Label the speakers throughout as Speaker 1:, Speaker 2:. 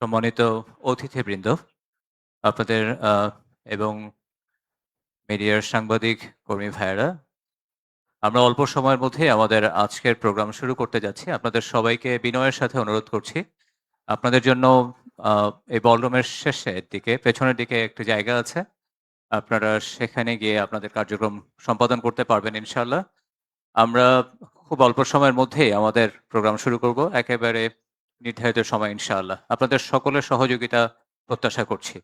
Speaker 1: সম্মানিত অতিথিবৃন্দ, আপনাদের এবং মিডিয়ার সাংবাদিক কর্মী ভাইয়েরা, আমরা অল্প সময়ের মধ্যেই আমাদের আজকের প্রোগ্রাম শুরু করতে যাচ্ছি। আপনাদের সবাইকে বিনয়ের সাথে অনুরোধ করছি, আপনাদের জন্য আ এই বলরুমের শেষের দিকে, পেছনের দিকে একটি জায়গা আছে। আপনারা সেখানে গিয়ে আপনাদের কার্যক্রম সম্পাদন করতে পারবেন ইনশাআল্লাহ। আমরা খুব অল্প সময়ের মধ্যেই আমাদের প্রোগ্রাম শুরু করব, একেবারে নির্ধারিত সময় ইনশাআল্লাহ। আপনাদের সকলের সহযোগিতা প্রত্যাশা করছি।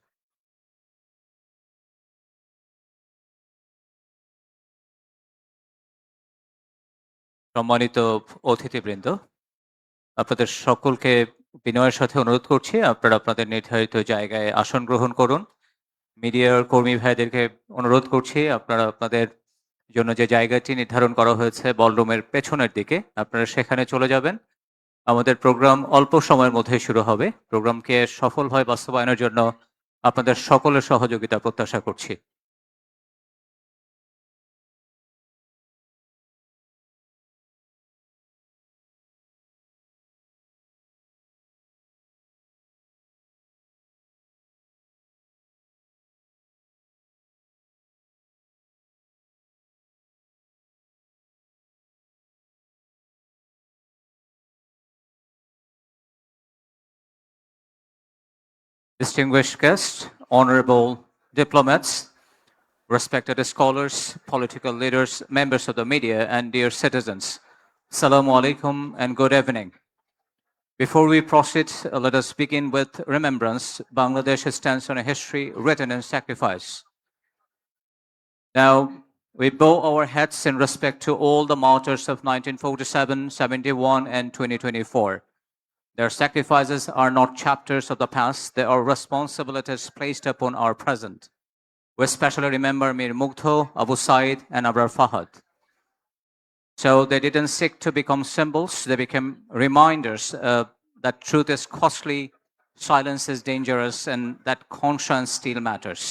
Speaker 1: সম্মানিত অতিথিবৃন্দ, আপনাদের সকলকে বিনয়ের সাথে অনুরোধ করছি, আপনারা আপনাদের নির্ধারিত জায়গায় আসন গ্রহণ করুন। মিডিয়ার কর্মী ভাইদেরকে অনুরোধ করছি, আপনারা আপনাদের জন্য যে জায়গাটি নির্ধারণ করা হয়েছে বলরুমের পেছনের দিকে, আপনারা সেখানে চলে যাবেন। আমাদের প্রোগ্রাম অল্প সময়ের মধ্যেই শুরু হবে। প্রোগ্রামকে সফলভাবে বাস্তবায়নের জন্য আপনাদের সকলের সহযোগিতা প্রত্যাশা করছি। Distinguished guests, honorable diplomats, respected scholars, political leaders, members of the media, and dear citizens. Assalamu alaikum and good evening. Before we proceed, let us begin with remembrance. Bangladesh stands on a history written in sacrifice. Now, we bow our heads in respect to all the martyrs of 1947, 71, and 2024. Their sacrifices are not chapters of the past, they are responsibilities placed upon our present. We especially remember Mir Mugdho, Abu Said, and Abrar Fahad. So they didn't seek to become symbols, they became reminders that truth is costly, silence is dangerous, and that conscience still matters.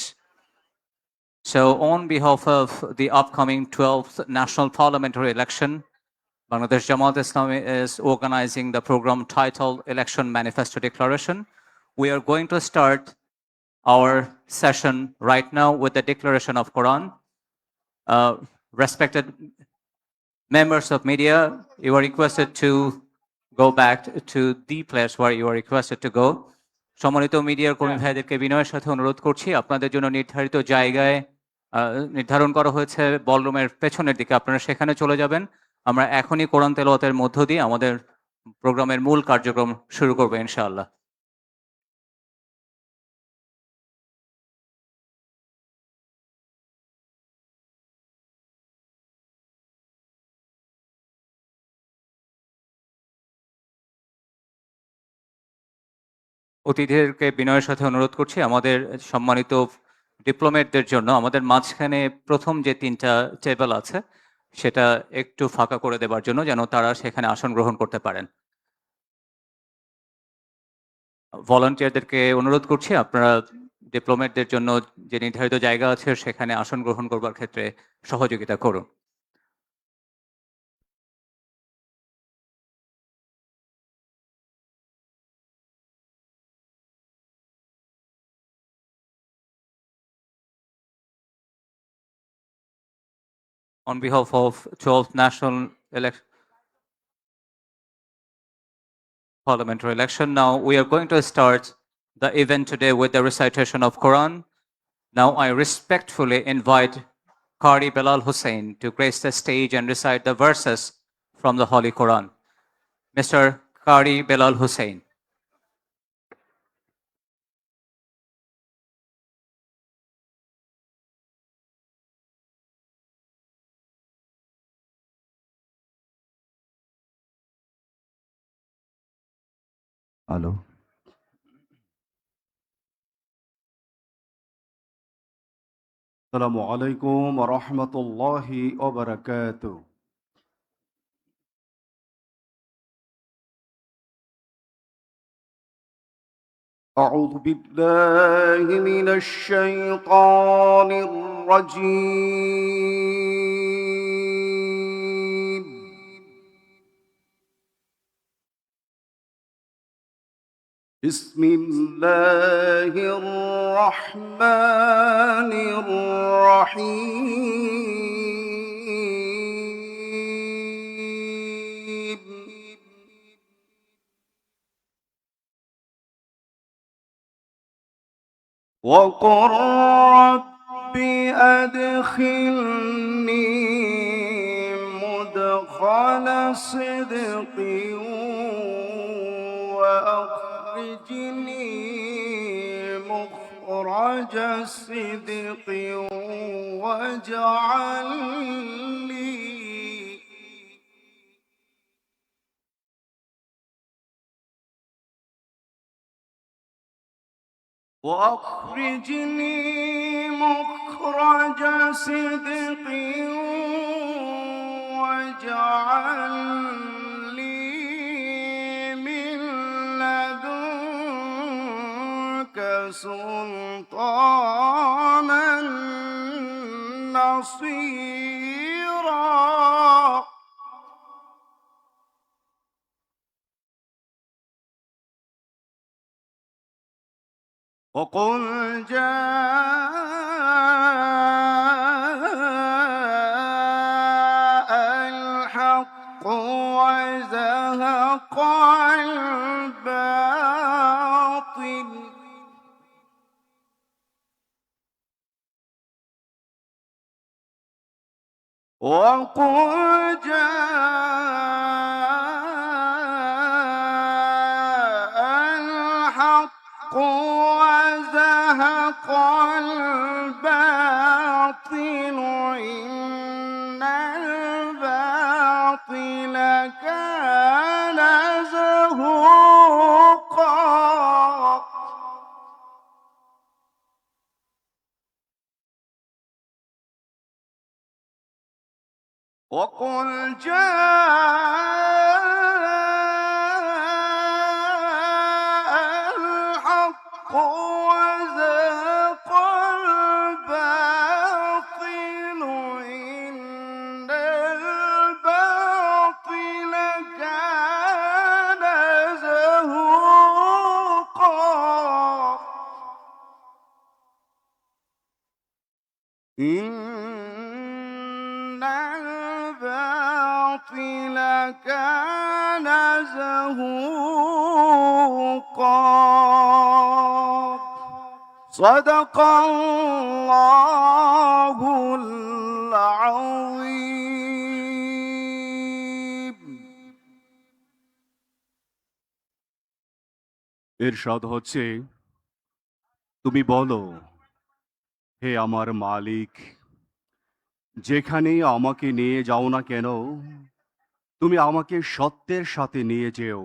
Speaker 1: So, on behalf of the upcoming 12th National Parliamentary Election, Bangladesh Jamaat Islami is organizing the program titled Election Manifesto Declaration. We are going to start our session right now with the declaration of Quran. Respected members of media, you are requested to go back to the place where you are requested to go. সম্মানিত মিডিয়ার কর্মী ভাইদেরকে বিনয়ের সাথে অনুরোধ করছি, আপনাদের জন্য নির্ধারিত জায়গায় নির্ধারণ করা হয়েছে বলরুমের পেছনের দিকে, আপনারা সেখানে চলে যাবেন। আমরা এখনই কোরআন তেলাওয়াতের মধ্য দিয়ে আমাদের প্রোগ্রামের মূল কার্যক্রম শুরু করব ইনশাআল্লাহ। অতিথিদেরকে বিনয়ের সাথে অনুরোধ করছি, আমাদের সম্মানিত ডিপ্লোমেটদের জন্য আমাদের মাঝখানে প্রথম যে ৩টা টেবল আছে সেটা একটু ফাঁকা করে দেবার জন্য, যেন তারা সেখানে আসন গ্রহণ করতে পারেন। ভলান্টিয়ারদেরকে অনুরোধ করছি, আপনারা ডিপ্লোমেটদের জন্য যে নির্ধারিত জায়গা আছে সেখানে আসন গ্রহণ করবার ক্ষেত্রে সহযোগিতা করুন। On behalf of 12th National Parliamentary Election, now we are going to start the event today with the recitation of Quran. Now I respectfully invite Qari Bilal Hussain to grace the stage and recite the verses from the Holy Quran. Mr. Qari Bilal Hussain.
Speaker 2: Hello. Assalamu alaikum wa rahmatullahi wa barakatuh. أعوذ بالله من الشيطان الرجيم بسم الله الرحمن الرحيم وقل رب أدخلني مدخل صدق وأخرجني مخرج صدق واجعل لي مخرج صدق واجعل لي من لدنك سلطانا نصيرا وقل جاء الحق وزهق الباطل وقل جاء الحق وزهق الباطل إن الباطل كان زهوقا وقل جاء الحق وزهق الباطل إن الباطل كان زهوقا إن الباطل كان زهوقا صدق الله العظيم ইরশাদ হচ্ছে তুমি বলো হে আমার মালিক যেখানেই আমাকে নিয়ে যাও না কেন তুমি আমাকে সত্যের সাথে নিয়ে যেও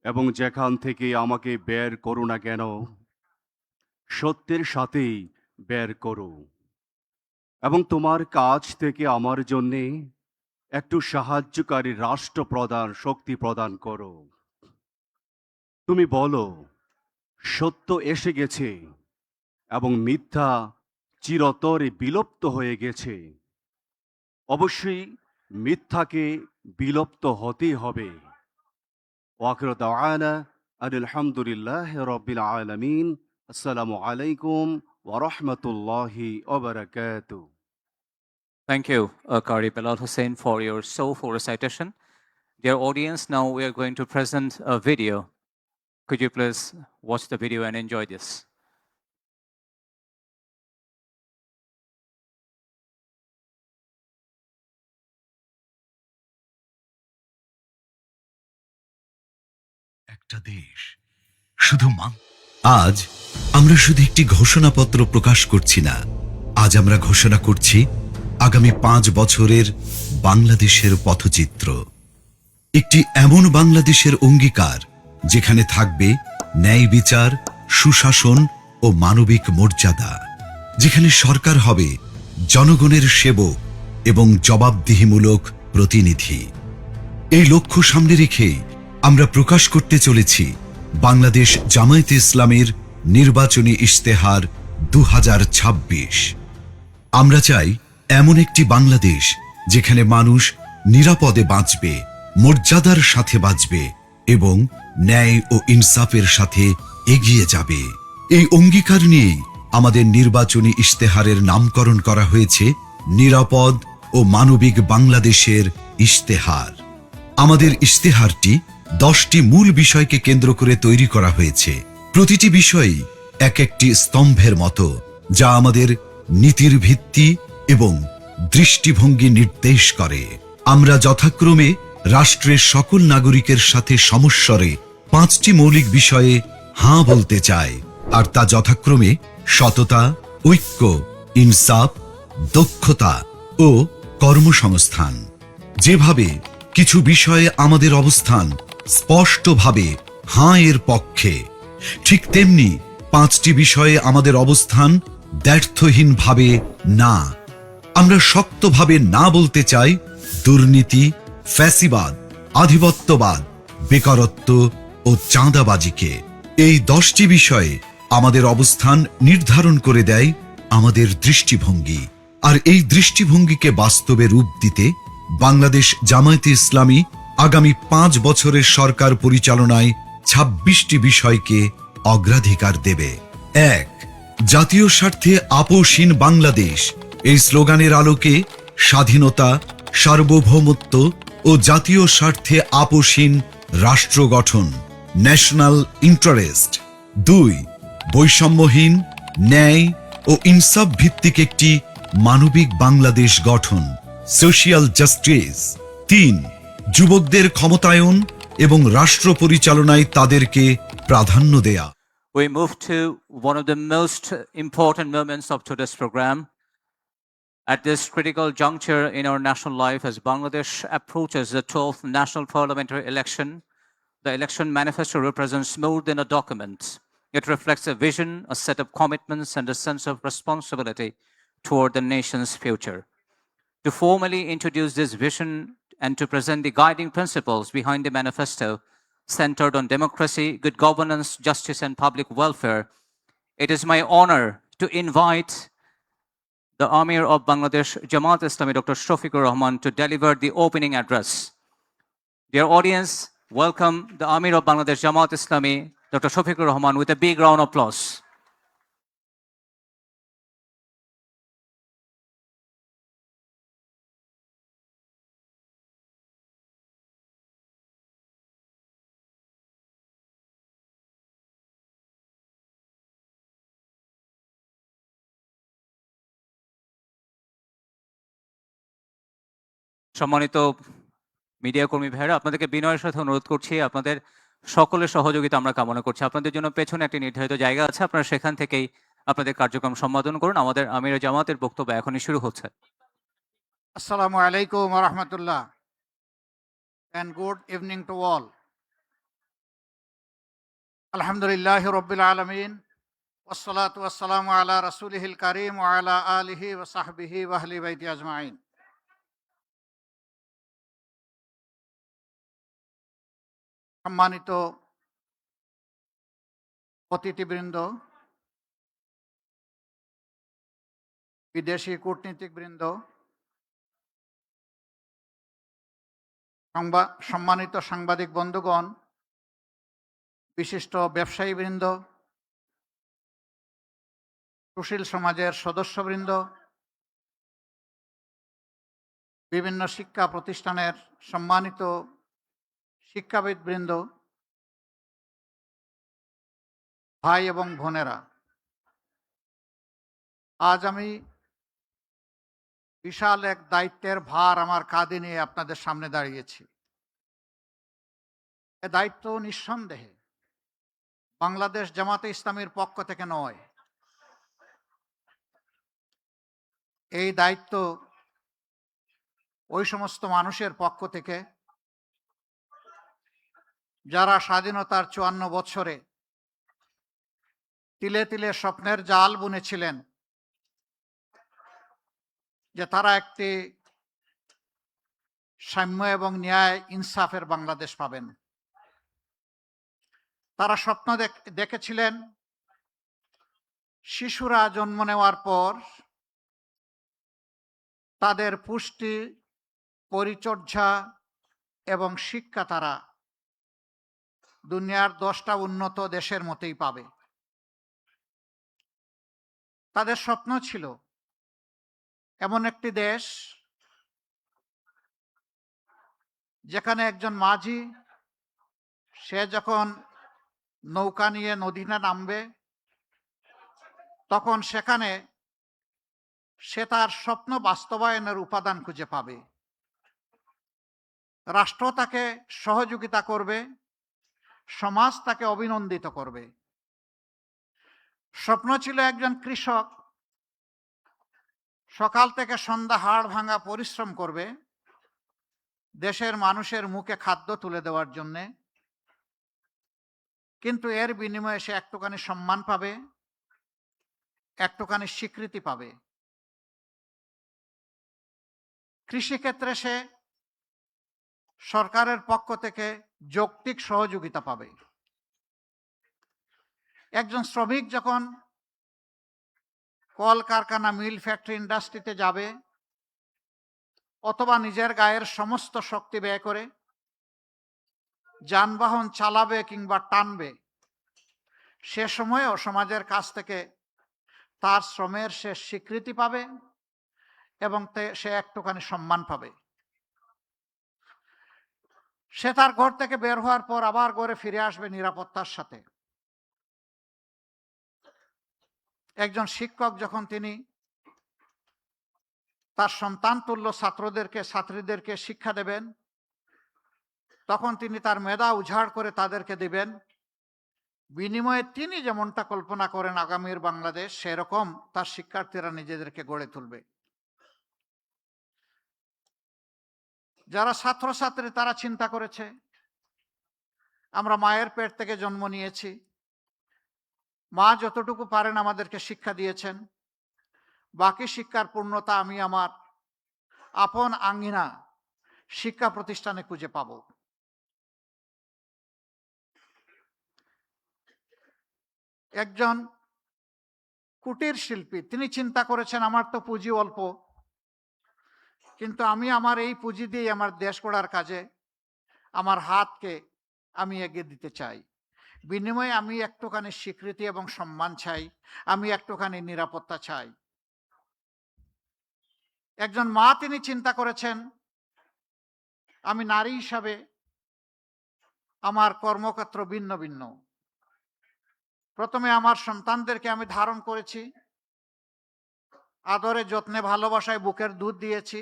Speaker 2: এবং যেখান থেকে আমাকে বের করো না কেন সত্যের সাথেই বের করো এবং তোমার কাছ থেকে আমার জন্যে একটু সাহায্যকারী রাষ্ট্র প্রদান শক্তি প্রদান করো তুমি বলো সত্য এসে গেছে এবং মিথ্যা চিরতরে বিলুপ্ত হয়ে গেছে অবশ্যই মিথ্যাকে বিলুপ্ত হতেই হবে ওয়াখিরু দাওয়ানা আলহামদুলিল্লাহি রাব্বিল আলামিন আসসালামু আলাইকুম ওয়া রাহমাতুল্লাহি ওয়া বারাকাতুহু
Speaker 1: Thank you, Qari Bilal Hussain, for your soulful recitation. Dear audience, now we are going to present a video. Could you please watch the video and enjoy this?
Speaker 3: একটা দেশ শুধু আজ আমরা শুধু একটি ঘোষণাপত্র প্রকাশ করছি না আজ আমরা ঘোষণা করছি আগামী 5 বছরের বাংলাদেশের পথচিত্র একটি এমন বাংলাদেশের অঙ্গীকার যেখানে থাকবে ন্যায় বিচার সুশাসন ও মানবিক মর্যাদা যেখানে সরকার হবে জনগণের সেবক এবং জবাবদিহিমূলক প্রতিনিধি এই লক্ষ্য সামনে রেখে আমরা প্রকাশ করতে চলেছি বাংলাদেশ জামায়াতে ইসলামের নির্বাচনী ইশতেহার 2026 আমরা চাই এমন একটি বাংলাদেশ যেখানে মানুষ নিরাপদে বাঁচবে মর্যাদার সাথে বাঁচবে এবং ন্যায় ও ইনসাফের সাথে এগিয়ে যাবে। এই অঙ্গীকার নিয়েই আমাদের নির্বাচনী ইশতেহারের নামকরণ করা হয়েছে নিরাপদ ও মানবিক বাংলাদেশের ইশতেহার। আমাদের ইশতেহারটি 10টি মূল বিষয়কে কেন্দ্র করে তৈরি করা হয়েছে। প্রতিটি বিষয়ই এক একটি স্তম্ভের মতো, যা আমাদের নীতির ভিত্তি এবং দৃষ্টিভঙ্গি নির্দেশ করে। আমরা যথাক্রমে রাষ্ট্রের সকল নাগরিকের সাথে সমস্বরে 5টি মৌলিক বিষয়ে হাঁ বলতে চাই, আর তা যথাক্রমে সততা, ঐক্য, ইনসাফ, দক্ষতা ও কর্মসংস্থান। যেভাবে কিছু বিষয়ে আমাদের অবস্থান স্পষ্টভাবে হাঁ এর পক্ষে, ঠিক তেমনি 5টি বিষয়ে আমাদের অবস্থান দ্ব্যর্থহীনভাবে না। আমরা শক্তভাবে না বলতে চাই দুর্নীতি, ফ্যাসিবাদ, আধিপত্যবাদ, বেকারত্ব ও চাঁদাবাজিকে। এই 10টি বিষয়ে আমাদের অবস্থান নির্ধারণ করে দেয় আমাদের দৃষ্টিভঙ্গি। আর এই দৃষ্টিভঙ্গিকে বাস্তবে রূপ দিতে বাংলাদেশ জামায়াতে ইসলামী আগামী 5 বছরের সরকার পরিচালনায় 26টি বিষয়কে অগ্রাধিকার দেবে। 1. জাতীয় স্বার্থে আপোষহীন বাংলাদেশ। এই স্লোগানের আলোকে স্বাধীনতা, সার্বভৌমত্ব ও জাতীয় স্বার্থে আপোষহীন রাষ্ট্র গঠন, ন্যাশনাল ইন্টারেস্ট। 2. বৈষম্যহীন, ন্যায় ও ইনসাফ ভিত্তিক একটি মানবিক বাংলাদেশ গঠন, সোশিয়াল জাস্টিস। 3. যুবকদের ক্ষমতায়ন এবং রাষ্ট্র পরিচালনায় তাদেরকে প্রাধান্য দেয়া।
Speaker 1: We move to one of the most important moments of today's program. At this critical juncture in our national life, as Bangladesh approaches the 12th national parliamentary election, the election manifesto represents more than a document. It reflects a vision, a set of commitments, and a sense of responsibility toward the nation's future. To formally introduce this vision and to present the guiding principles behind the manifesto, centered on democracy, good governance, justice, and public welfare, it is my honor to invite the Amir of Bangladesh Jamaat Islami, Dr. Shafiqur Rahman, to deliver the opening address. Dear audience, welcome the Amir of Bangladesh Jamaat Islami, Dr. Shafiqur Rahman, with a big round of applause. সম্মানিত media কর্মী ভাইরা, আপনাদেরকে বিনয়ের সাথে অনুরোধ করছি, আপনাদের সকলের সহযোগিতা আমরা কামনা করছি। আপনাদের জন্য পেছনে একটি নির্ধারিত জায়গা আছে, আপনারা সেখান থেকেই আপনাদের কার্যক্রম সম্পাদন করুন। আমাদের আমির জামাতের বক্তব্য এখনই শুরু হচ্ছে।
Speaker 4: Assalamu alaikum wa rahmatullah, and good evening to all. Alhamdulillahi Rabbil Alameen, wassalatu wassalamu ala rasulihil kareem wa ala alihi wa sahbihi wa ahli baiti ajma'in. সম্মানিত অতিথিবৃন্দ, বিদেশি কূটনীতিকবৃন্দ, সম্মানিত সাংবাদিক বন্ধুগণ, বিশিষ্ট ব্যবসায়ীবৃন্দ, সুশীল সমাজের সদস্যবৃন্দ, বিভিন্ন শিক্ষা প্রতিষ্ঠানের সম্মানিত শিক্ষাবিদবৃন্দ, ভাই এবং বোনেরা, আজ আমি বিশাল এক দায়িত্বের ভার আমার কাঁধে নিয়ে আপনাদের সামনে দাঁড়িয়েছি। এ দায়িত্ব নিঃসন্দেহে বাংলাদেশ জামাতে ইসলামীর পক্ষ থেকে নয়, এই দায়িত্ব ওই সমস্ত মানুষের পক্ষ থেকে যারা স্বাধীনতার 54 বছরে তিলে তিলে স্বপ্নের জাল বুনেছিলেন যে তারা একটি সাম্য এবং ন্যায় ইনসাফের বাংলাদেশ পাবেন। তারা স্বপ্ন দেখেছিলেন শিশুরা জন্ম নেওয়ার পর তাদের পুষ্টি, পরিচর্যা এবং শিক্ষা তারা দুনিয়ার 10টা উন্নত দেশের মতোই পাবে। তাদের স্বপ্ন ছিল এমন একটি দেশ যেখানে একজন মাঝি, সে যখন নৌকা নিয়ে নদীতে নামবে, তখন সেখানে সে তার স্বপ্ন বাস্তবায়নের উপাদান খুঁজে পাবে। রাষ্ট্র তাকে সহযোগিতা করবে, সমাজ তাকে অভিনন্দিত করবে। স্বপ্ন ছিল একজন কৃষক সকাল থেকে সন্ধ্যা হাড় ভাঙা পরিশ্রম করবে দেশের মানুষের মুখে খাদ্য তুলে দেওয়ার জন্যে, কিন্তু এর বিনিময়ে সে একটুখানি সম্মান পাবে, একটুখানি স্বীকৃতি পাবে। কৃষিক্ষেত্রে সে সরকারের পক্ষ থেকে যৌক্তিক সহযোগিতা পাবে। একজন শ্রমিক যখন কলকারখানা, মিল, ফ্যাক্টরি, ইন্ডাস্ট্রিতে যাবে অথবা নিজের গায়ের সমস্ত শক্তি ব্যয় করে যানবাহন চালাবে কিংবা টানবে, সে সময়েও সমাজের কাছ থেকে তার শ্রমের সে স্বীকৃতি পাবে এবং সে একটুখানি সম্মান পাবে। সে তার ঘর থেকে বের হওয়ার পর আবার ঘরে ফিরে আসবে নিরাপত্তার সাথে। একজন শিক্ষক যখন তিনি তার সন্তান তুল্য ছাত্রীদেরকে শিক্ষা দেবেন, তখন তিনি তার মেধা উজাড় করে তাদেরকে দিবেন, বিনিময়ে তিনি যেমনটা কল্পনা করেন আগামীর বাংলাদেশ, সেরকম তার শিক্ষার্থীরা নিজেদেরকে গড়ে তুলবে। যারা ছাত্রছাত্রী তারা চিন্তা করেছে, আমরা মায়ের পেট থেকে জন্ম নিয়েছি, মা যতটুকু পারেন আমাদেরকে শিক্ষা দিয়েছেন, বাকি শিক্ষার পূর্ণতা আমি আমার আপন আঙ্গিনা শিক্ষা প্রতিষ্ঠানে খুঁজে পাব। একজন কুটির শিল্পী তিনি চিন্তা করেছেন, আমার তো পুঁজি অল্প, কিন্তু আমি আমার এই পুঁজি দিয়ে আমার দেশ গড়ার কাজে আমার হাতকে আমি এগিয়ে দিতে চাই। বিনিময়ে আমি একটুখানি স্বীকৃতি এবং সম্মান চাই, আমি একটুখানি নিরাপত্তা চাই। একজন মা তিনি চিন্তা করেছেন, আমি নারী হিসাবে আমার কর্মক্ষেত্র ভিন্ন ভিন্ন। প্রথমে আমার সন্তানদেরকে আমি ধারণ করেছি, আদরে যত্নে ভালোবাসায় বুকের দুধ দিয়েছি,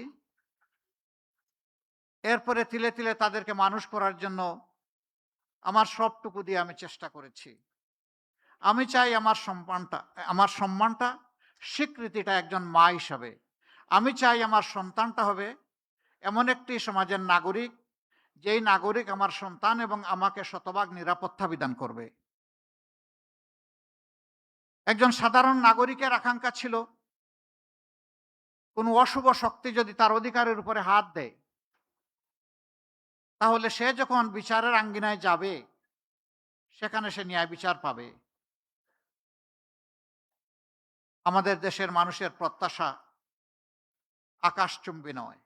Speaker 4: এরপরে তিলে তিলে তাদেরকে মানুষ করার জন্য আমার সবটুকু দিয়ে আমি চেষ্টা করেছি। আমি চাই আমার সম্মানটা স্বীকৃতিটা একজন মা হিসাবে। আমি চাই আমার সন্তানটা হবে এমন একটি সমাজের নাগরিক, যেই নাগরিক আমার সন্তান এবং আমাকে শতভাগ নিরাপত্তা বিধান করবে। একজন সাধারণ নাগরিকের আকাঙ্ক্ষা ছিল, কোন অশুভ শক্তি যদি তার অধিকারের উপরে হাত দেয়, তাহলে সে যখন বিচারের আঙ্গিনায় যাবে সেখানে সে ন্যায় বিচার পাবে। আমাদের দেশের মানুষের প্রত্যাশা আকাশচুম্বী নয়।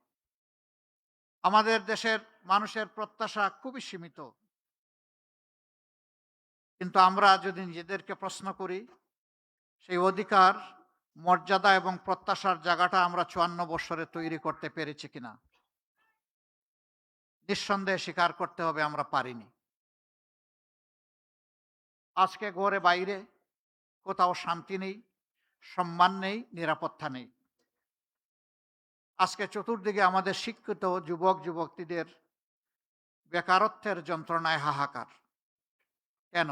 Speaker 4: আমাদের দেশের মানুষের প্রত্যাশা খুবই সীমিত। কিন্তু আমরা যদি নিজেদেরকে প্রশ্ন করি, সেই অধিকার, মর্যাদা এবং প্রত্যাশার জায়গাটা আমরা 54 বছরে তৈরি করতে পেরেছি কিনা, নিঃসন্দেহে স্বীকার করতে হবে আমরা পারিনি। আজকে ঘরে বাইরে কোথাও শান্তি নেই, সম্মান নেই, নিরাপত্তা নেই। আজকে চতুর্দিকে আমাদের শিক্ষিত যুবক যুবতীদের বেকারত্বের যন্ত্রণায় হাহাকার। কেন?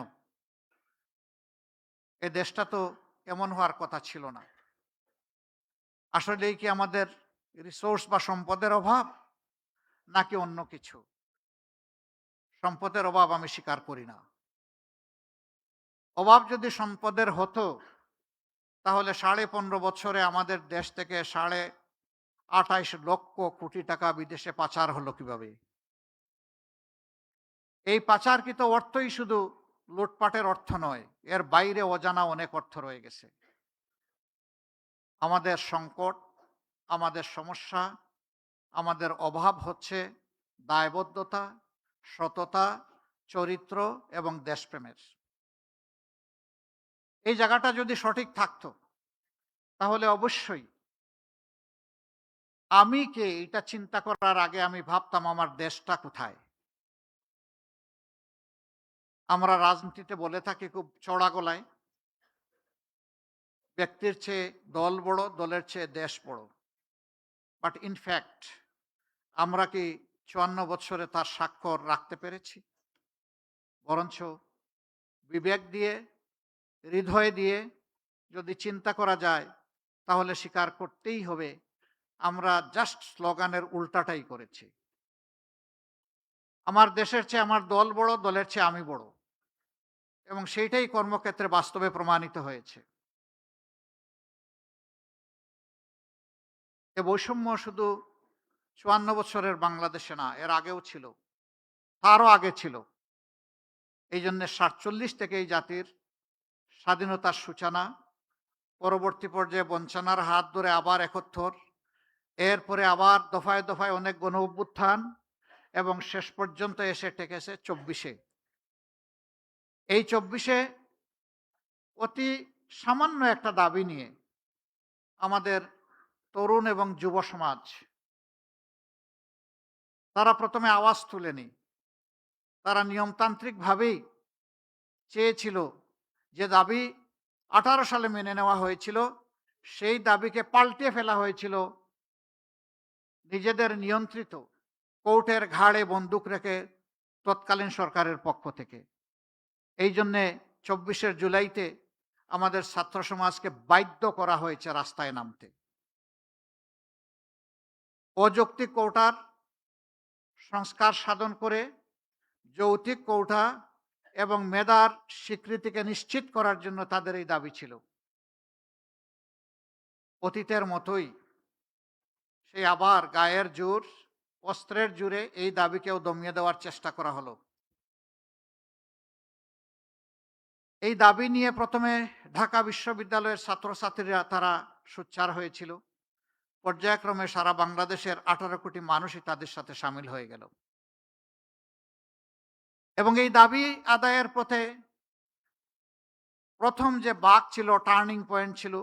Speaker 4: এ দেশটা তো এমন হওয়ার কথা ছিল না। আসলেই কি আমাদের রিসোর্স বা সম্পদের অভাব, নাকি অন্য কিছু? সম্পদের অভাব আমি স্বীকার করি না। অভাব যদি সম্পদের হতো, তাহলে 15.5 বছরে আমাদের দেশ থেকে 28 লক্ষ কোটি টাকা বিদেশে পাচার হলো কিভাবে? এই পাচারকৃত অর্থই শুধু লুটপাটের অর্থ নয়, এর বাইরে অজানা অনেক অর্থ রয়ে গেছে। আমাদের সংকট, আমাদের সমস্যা, আমাদের অভাব হচ্ছে দায়বদ্ধতা, সততা, চরিত্র এবং দেশপ্রেমের। এই জায়গাটা যদি সঠিক থাকতো তাহলে অবশ্যই আমি কে এটা চিন্তা করার আগে আমি ভাবতাম আমার দেশটা কোথায়। আমরা রাজনীতিতে বলে থাকি খুব চড়া গলায়, ব্যক্তির চেয়ে দল বড়, দলের চেয়ে দেশ বড়। বাট ইনফ্যাক্ট আমরা কি ৫৪ বছরে তার স্বাক্ষর রাখতে পেরেছি? বরঞ্চ বিবেক দিয়ে, হৃদয় দিয়ে যদি চিন্তা করা যায় তাহলে স্বীকার করতেই হবে আমরা জাস্ট স্লোগানের উল্টাটাই করেছি। আমার দেশের চেয়ে আমার দল বড়, দলের চেয়ে আমি বড়, এবং সেইটাই কর্মক্ষেত্রে বাস্তবে প্রমাণিত হয়েছে। এ বৈষম্য শুধু ৫৪ বছরের বাংলাদেশে না, এর আগেও ছিল, তারও আগে ছিল। এই জন্য ৪৭ থেকে এই জাতির স্বাধীনতার সূচনা, পরবর্তী পর্যায়ে বঞ্চনার হাত ধরে আবার ৭১, এরপরে আবার দফায় দফায় অনেক গণ অভ্যুত্থান, এবং শেষ পর্যন্ত এসে ঠেকেছে ২৪-এ। এই ২৪-এ অতি সামান্য একটা দাবি নিয়ে আমাদের তরুণ এবং যুব সমাজ তারা প্রথমে আওয়াজ তুলেনি। তারা নিয়মতান্ত্রিকভাবেই চেয়েছিল যে দাবি ১৮ সালে মেনে নেওয়া হয়েছিল, সেই দাবিকে পাল্টে ফেলা হয়েছিল নিজেদের নিয়ন্ত্রিত কোর্টের ঘাড়ে বন্দুক রেখে তৎকালীন সরকারের পক্ষ থেকে। এই জন্যে ২৪শে জুলাইতে আমাদের ছাত্র সমাজকে বাধ্য করা হয়েছে রাস্তায় নামতে। অযৌক্তিক কোটার সংস্কার সাধন করে যৌক্তিক কোটা এবং মেধার স্বীকৃতিকে নিশ্চিত করার জন্য তাদের এই দাবি ছিল। অতীতের মতোই সেই আবার গায়ের জোর, অস্ত্রের জোরে এই দাবিকেও দমিয়ে দেওয়ার চেষ্টা করা হলো। এই দাবি নিয়ে প্রথমে ঢাকা বিশ্ববিদ্যালয়ের ছাত্রছাত্রীরা তারা সোচ্চার হয়েছিল। পর্যায়ক্রমে সারা বাংলাদেশের ১৮ কোটি মানুষই তাদের সাথে সামিল হয়ে গেল, এবং এই দাবি আদায়ের পথে প্রথম যে বাঁক ছিল, টার্নিং পয়েন্ট ছিল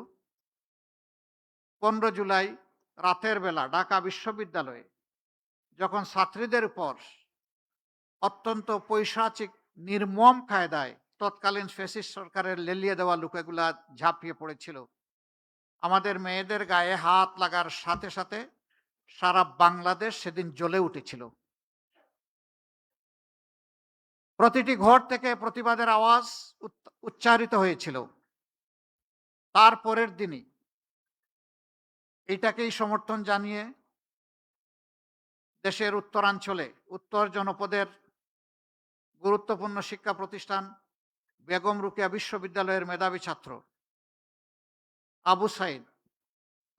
Speaker 4: ১৫ জুলাই রাতের বেলা ঢাকা বিশ্ববিদ্যালয়ে, যখন ছাত্রীদের উপর অত্যন্ত পৈশাচিক নির্মম কায়দায় তৎকালীন ফ্যাসিস্ট সরকারের লেলিয়ে দেওয়া লোকেগুলা ঝাঁপিয়ে পড়েছিল। আমাদের মেয়েদের গায়ে হাত লাগার সাথে সাথে সারা বাংলাদেশ সেদিন জ্বলে উঠেছিল। প্রতিটি ঘর থেকে প্রতিবাদের আওয়াজ উচ্চারিত হয়েছিল। তার পরের দিনই এইটাকেই সমর্থন জানিয়ে দেশের উত্তরাঞ্চলে উত্তর জনপদের গুরুত্বপূর্ণ শিক্ষা প্রতিষ্ঠান বেগম রোকেয়া বিশ্ববিদ্যালয়ের মেধাবী ছাত্র আবু সাইদ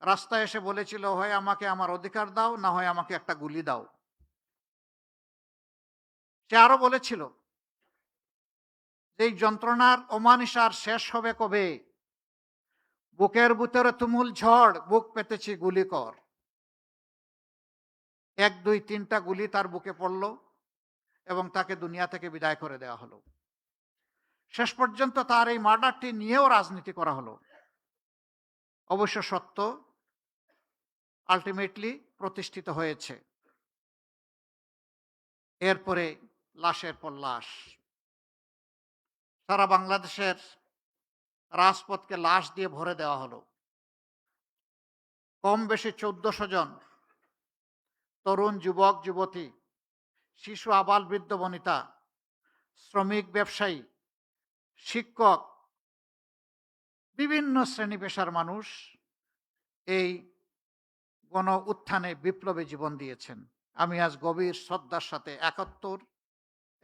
Speaker 4: রাস্তায় এসে বলেছিল, হয় আমাকে আমার অধিকার দাও, না হয় আমাকে একটা গুলি দাও। সে আরো বলেছিল, এই যন্ত্রণার অমানিসার শেষ হবে কবে? বুকের ভিতরে তুমুল ঝড়, বুক পেতেছি গুলি কর। ১, ২, ৩টা গুলি তার বুকে পড়ল এবং তাকে দুনিয়া থেকে বিদায় করে দেওয়া হলো। শেষ পর্যন্ত তার এই মার্ডারটি নিয়েও রাজনীতি করা হলো। অবশ্য সত্য আলটিমেটলি প্রতিষ্ঠিত হয়েছে। এরপরে লাশের পর লাশ, সারা বাংলাদেশের রাজপথকে লাশ দিয়ে ভরে দেওয়া হলো। কম বেশি ১৪০০ জন তরুণ, যুবক, যুবতী, শিশু, আবাল, বৃদ্ধ, বনিতা, শ্রমিক, ব্যবসায়ী, শিক্ষক, বিভিন্ন শ্রেণী পেশার মানুষ এই গণ উত্থানে বিপ্লবে জীবন দিয়েছেন। আমি আজ গভীর শ্রদ্ধার সাথে ৭১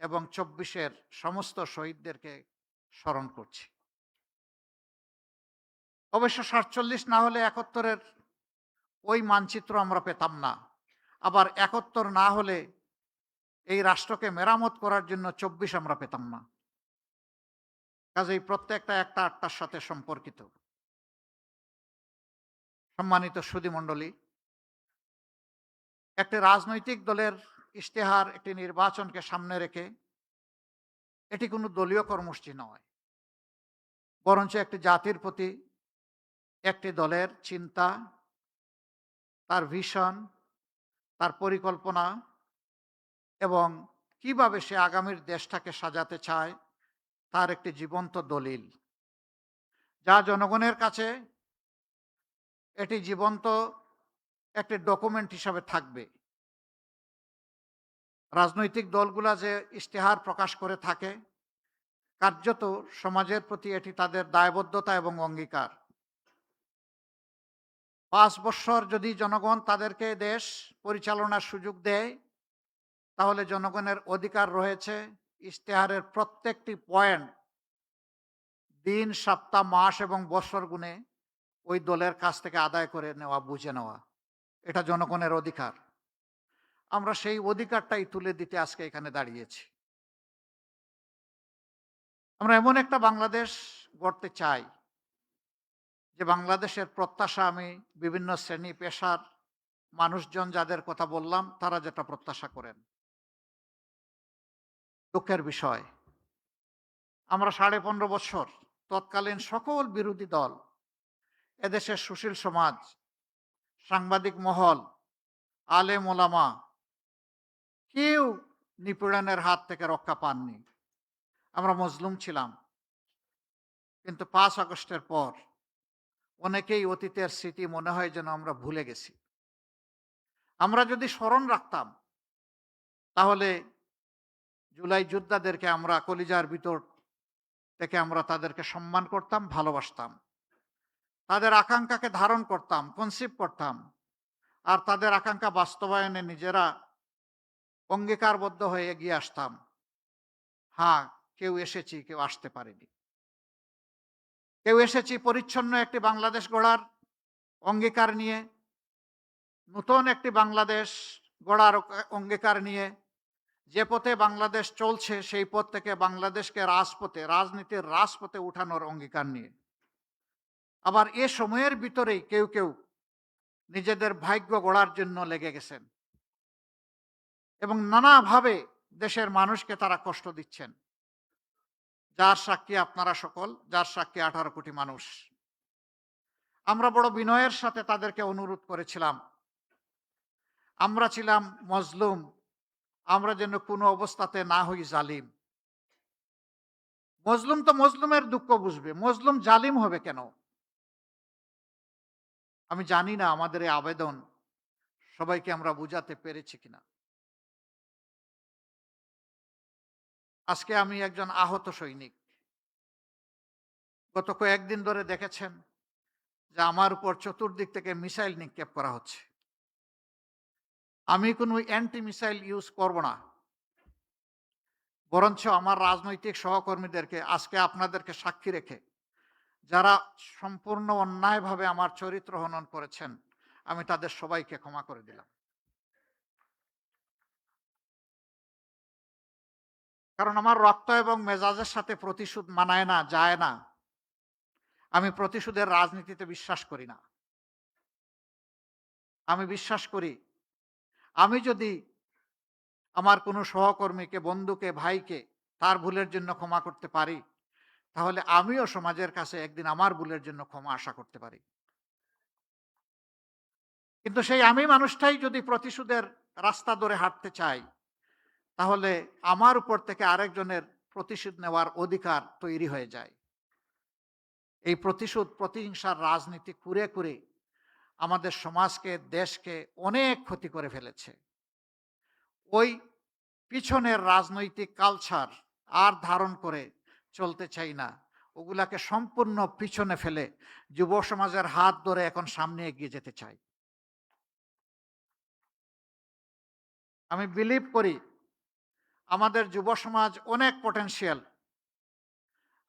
Speaker 4: এবং ২৪-এর সমস্ত শহীদদেরকে স্মরণ করছি। অবশ্য ৪৭ না হলে ৭১-এর ওই মানচিত্র আমরা পেতাম না। আবার ৭১ না হলে এই রাষ্ট্রকে মেরামত করার জন্য ২৪ আমরা পেতাম না। কাজেই প্রত্যেকটা একটা আটটার সাথে সম্পর্কিত। সম্মানিত সুধীমণ্ডলী, একটি রাজনৈতিক দলের ইশতেহার একটি নির্বাচনকে সামনে রেখে এটি কোনো দলীয় কর্মসূচি নয়, বরঞ্চ একটি জাতির প্রতি একটি দলের চিন্তা, তার ভিশন, তার পরিকল্পনা এবং কিভাবে সে আগামীর দেশটাকে সাজাতে চায় তার একটি জীবন্ত দলিল, যা জনগণের কাছে এটি জীবন্ত একটি ডকুমেন্ট হিসাবে থাকবে। রাজনৈতিক দলগুলা যে ইশতেহার প্রকাশ করে থাকে, কার্যত সমাজের প্রতি এটি তাদের দায়বদ্ধতা এবং অঙ্গীকার। 5 বছর যদি জনগণ তাদেরকে দেশ পরিচালনার সুযোগ দেয়, তাহলে জনগণের অধিকার রয়েছে ইশতেহারের প্রত্যেকটি পয়েন্ট দিন, সপ্তাহ, মাস এবং বছর গুণে ওই দলের কাছ থেকে আদায় করে নেওয়া, বুঝে নেওয়া। এটা জনগণের অধিকার। আমরা সেই অধিকারটাই তুলে দিতে আজকে এখানে দাঁড়িয়েছি। আমরা এমন একটা বাংলাদেশ গড়তে চাই যে বাংলাদেশের প্রত্যাশা, আমি বিভিন্ন শ্রেণী পেশার মানুষজন যাদের কথা বললাম, তারা যেটা প্রত্যাশা করেন। দুঃখের বিষয়, আমরা 15.5 বছর তৎকালীন সকল বিরোধী দল, এদেশের সুশীল সমাজ, সাংবাদিক মহল, আলেম ওলামা, কেউ নিপীড়নের হাত থেকে রক্ষা পাননি। আমরা মজলুম ছিলাম। কিন্তু 5 আগস্টের পর অনেকেই অতীতের স্মৃতি মনে হয় যেন আমরা ভুলে গেছি। আমরা যদি স্মরণ রাখতাম, তাহলে জুলাই যোদ্ধাদেরকে আমরা কলিজার ভিতর থেকে আমরা তাদেরকে সম্মান করতাম, ভালোবাসতাম, তাদের আকাঙ্ক্ষাকে ধারণ করতাম, কনসিভ করতাম, আর তাদের আকাঙ্ক্ষা বাস্তবায়নে নিজেরা অঙ্গীকারবদ্ধ হয়ে এগিয়ে আসতাম। হ্যাঁ, কেউ এসেছি, কেউ আসতে পারেনি। কেউ এসেছি পরিচ্ছন্ন একটি বাংলাদেশ গড়ার অঙ্গীকার নিয়ে, নতুন একটি বাংলাদেশ গড়ার অঙ্গীকার নিয়ে। যে পথে বাংলাদেশ চলছে সেই পথ থেকে বাংলাদেশকে রাজপথে, রাজনীতির রাজপথে উঠানোর অঙ্গীকার নিয়ে। আবার এ সময়ের ভিতরেই কেউ কেউ নিজেদের ভাগ্য গড়ার জন্য লেগে গেছেন এবং নানাভাবে দেশের মানুষকে তারা কষ্ট দিচ্ছেন, যার সাক্ষী আপনারা সকল, যার সাক্ষী 18 কোটি মানুষ। আমরা বড় বিনয়ের সাথে তাদেরকে অনুরোধ করেছিলাম, আমরা ছিলাম মজলুম, আমরা যেন কোনো অবস্থাতে না হই জালিম। মজলুম তো মজলুমের দুঃখ বুঝবে, মজলুম জালিম হবে কেন? আমি জানি না আমাদের এই আবেদন সবাইকে আমরা বুঝাতে পেরেছি কিনা। আজকে আমি একজন আহত সৈনিক। গত কয়েকদিন ধরে দেখেছেন যে আমার উপর চতুর্দিক থেকে মিসাইল নিক্ষেপ করা হচ্ছে। আমি কোনো অ্যান্টি মিসাইল ইউজ করব না, বরঞ্চ আমার রাজনৈতিক সহকর্মীদেরকে, আজকে আপনাদেরকে সাক্ষী রেখে, যারা সম্পূর্ণ অন্যায়ভাবে আমার চরিত্র হনন করেছেন, আমি তাদের সবাইকে ক্ষমা করে দিলাম। কারণ আমার রক্ত এবং মেজাজের সাথে প্রতিশোধ মানায় না, যায় না। আমি প্রতিশোধের রাজনীতিতে বিশ্বাস করি না। আমি বিশ্বাস করি, আমি যদি আমার কোনো সহকর্মীকে, বন্ধুকে, ভাইকে তার ভুলের জন্য ক্ষমা করতে পারি, তাহলে আমিও সমাজের কাছে একদিন আমার ভুলের জন্য ক্ষমা আশা করতে পারি। কিন্তু সেই আমি মানুষটাই যদি প্রতিশোধের রাস্তা ধরে হাঁটতে চাই, তাহলে আমার উপর থেকে আরেকজনের প্রতিশোধ নেওয়ার অধিকার তৈরি হয়ে যায়। এই প্রতিশোধ, প্রতিহিংসার রাজনীতি করে করে আমাদের সমাজকে, দেশকে অনেক ক্ষতি করে ফেলেছে। ওই পিছনের রাজনৈতিক কালচার আর ধারণ করে চলতে চাই না। ওগুলাকে সম্পূর্ণ পিছনে ফেলে যুব সমাজের হাত ধরে এখন সামনে এগিয়ে যেতে চাই। আমি বিলিভ করি আমাদের যুব সমাজ অনেক পটেনশিয়াল।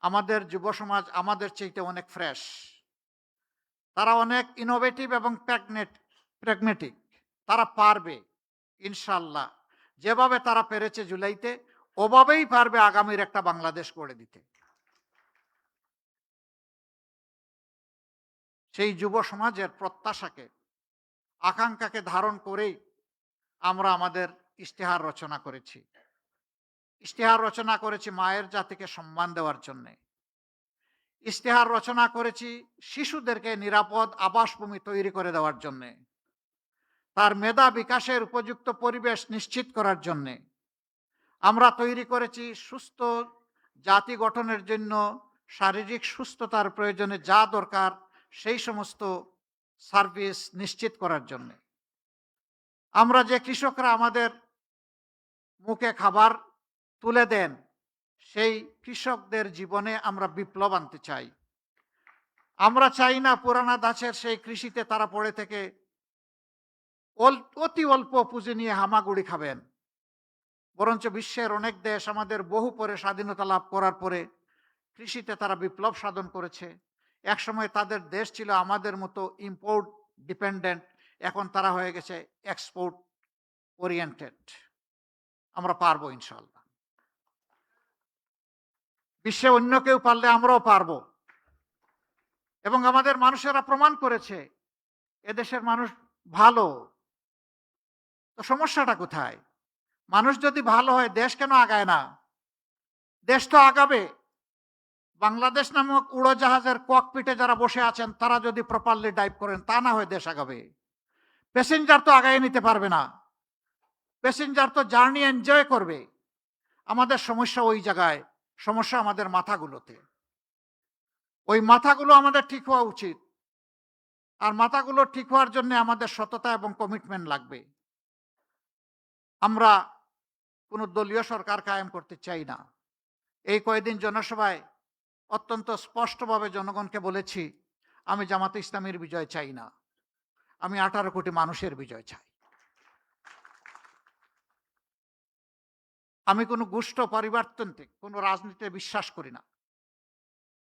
Speaker 4: আমাদের যুব সমাজ আমাদের চাইতে অনেক ফ্রেশ। তারা অনেক ইনোভেটিভ এবং প্র্যাগমেটিক। তারা পারবে ইনশাল্লাহ। যেভাবে তারা পেরেছে জুলাইতে, ওভাবেই পারবে আগামীর একটা বাংলাদেশ গড়ে দিতে। সেই যুব সমাজের প্রত্যাশাকে, আকাঙ্ক্ষাকে ধারণ করেই আমরা আমাদের ইশতেহার রচনা করেছি। ইশতেহার রচনা করেছি মায়ের জাতিকে সম্মান দেওয়ার জন্যে। ইশতেহার রচনা করেছি শিশুদেরকে নিরাপদ আবাসভূমি তৈরি করে দেওয়ার জন্যে, তার মেধা বিকাশের উপযুক্ত পরিবেশ নিশ্চিত করার জন্যে। আমরা তৈরি করেছি সুস্থ জাতি গঠনের জন্য শারীরিক সুস্থতার প্রয়োজনে যা দরকার সেই সমস্ত সার্ভিস নিশ্চিত করার জন্য। আমরা যে কৃষকরা আমাদের মুখে খাবার তুলে দেন, সেই কৃষকদের জীবনে আমরা বিপ্লব আনতে চাই। আমরা চাই না পুরানা ধাঁচের সেই কৃষিতে তারা পড়ে থেকে অতি অল্প পুঁজি নিয়ে হামাগুড়ি খাবেন। বরঞ্চ বিশ্বের অনেক দেশ আমাদের বহু পরে স্বাধীনতা লাভ করার পরে কৃষিতে তারা বিপ্লব সাধন করেছে। একসময় তাদের দেশ ছিল আমাদের মতো ইম্পোর্ট ডিপেন্ডেন্ট, এখন তারা হয়ে গেছে এক্সপোর্ট ওরিয়েন্টেড। আমরা পারবো ইনশাআল্লাহ। বিশ্বে অন্য কেউ পারলে আমরাও পারবো। এবং আমাদের মানুষেরা প্রমাণ করেছে এদেশের মানুষ ভালো। তো সমস্যাটা কোথায়? মানুষ যদি ভালো হয় দেশ কেন আগায় না? দেশ তো আগাবে। বাংলাদেশ নামক উড়োজাহাজের ককপিটে যারা বসে আছেন তারা যদি প্রপারলি ডাইভ করেন, তা না হয় দেশ আগাবে। প্যাসেঞ্জার তো আগায় নিতে পারবে না, প্যাসেঞ্জার তো জার্নি এনজয় করবে। আমাদের সমস্যা ওই জায়গায়, সমস্যা আমাদের মাথাগুলোতে। ওই মাথাগুলো আমাদের ঠিক হওয়া উচিত। আর মাথাগুলো ঠিক হওয়ার জন্য আমাদের সততা এবং কমিটমেন্ট লাগবে। আমরা কোনো দলীয় সরকার কায়েম করতে চাই না। এই কয়েকদিন জনসভায় অত্যন্ত স্পষ্টভাবে জনগণকে বলেছি, আমি জামাতে ইসলামীর বিজয় চাই না, আমি 18 কোটি মানুষের বিজয় চাই। আমি কোনো গোষ্ঠ পরিবর্তনতান্ত্রিক কোনো রাজনীতিতে বিশ্বাস করি না।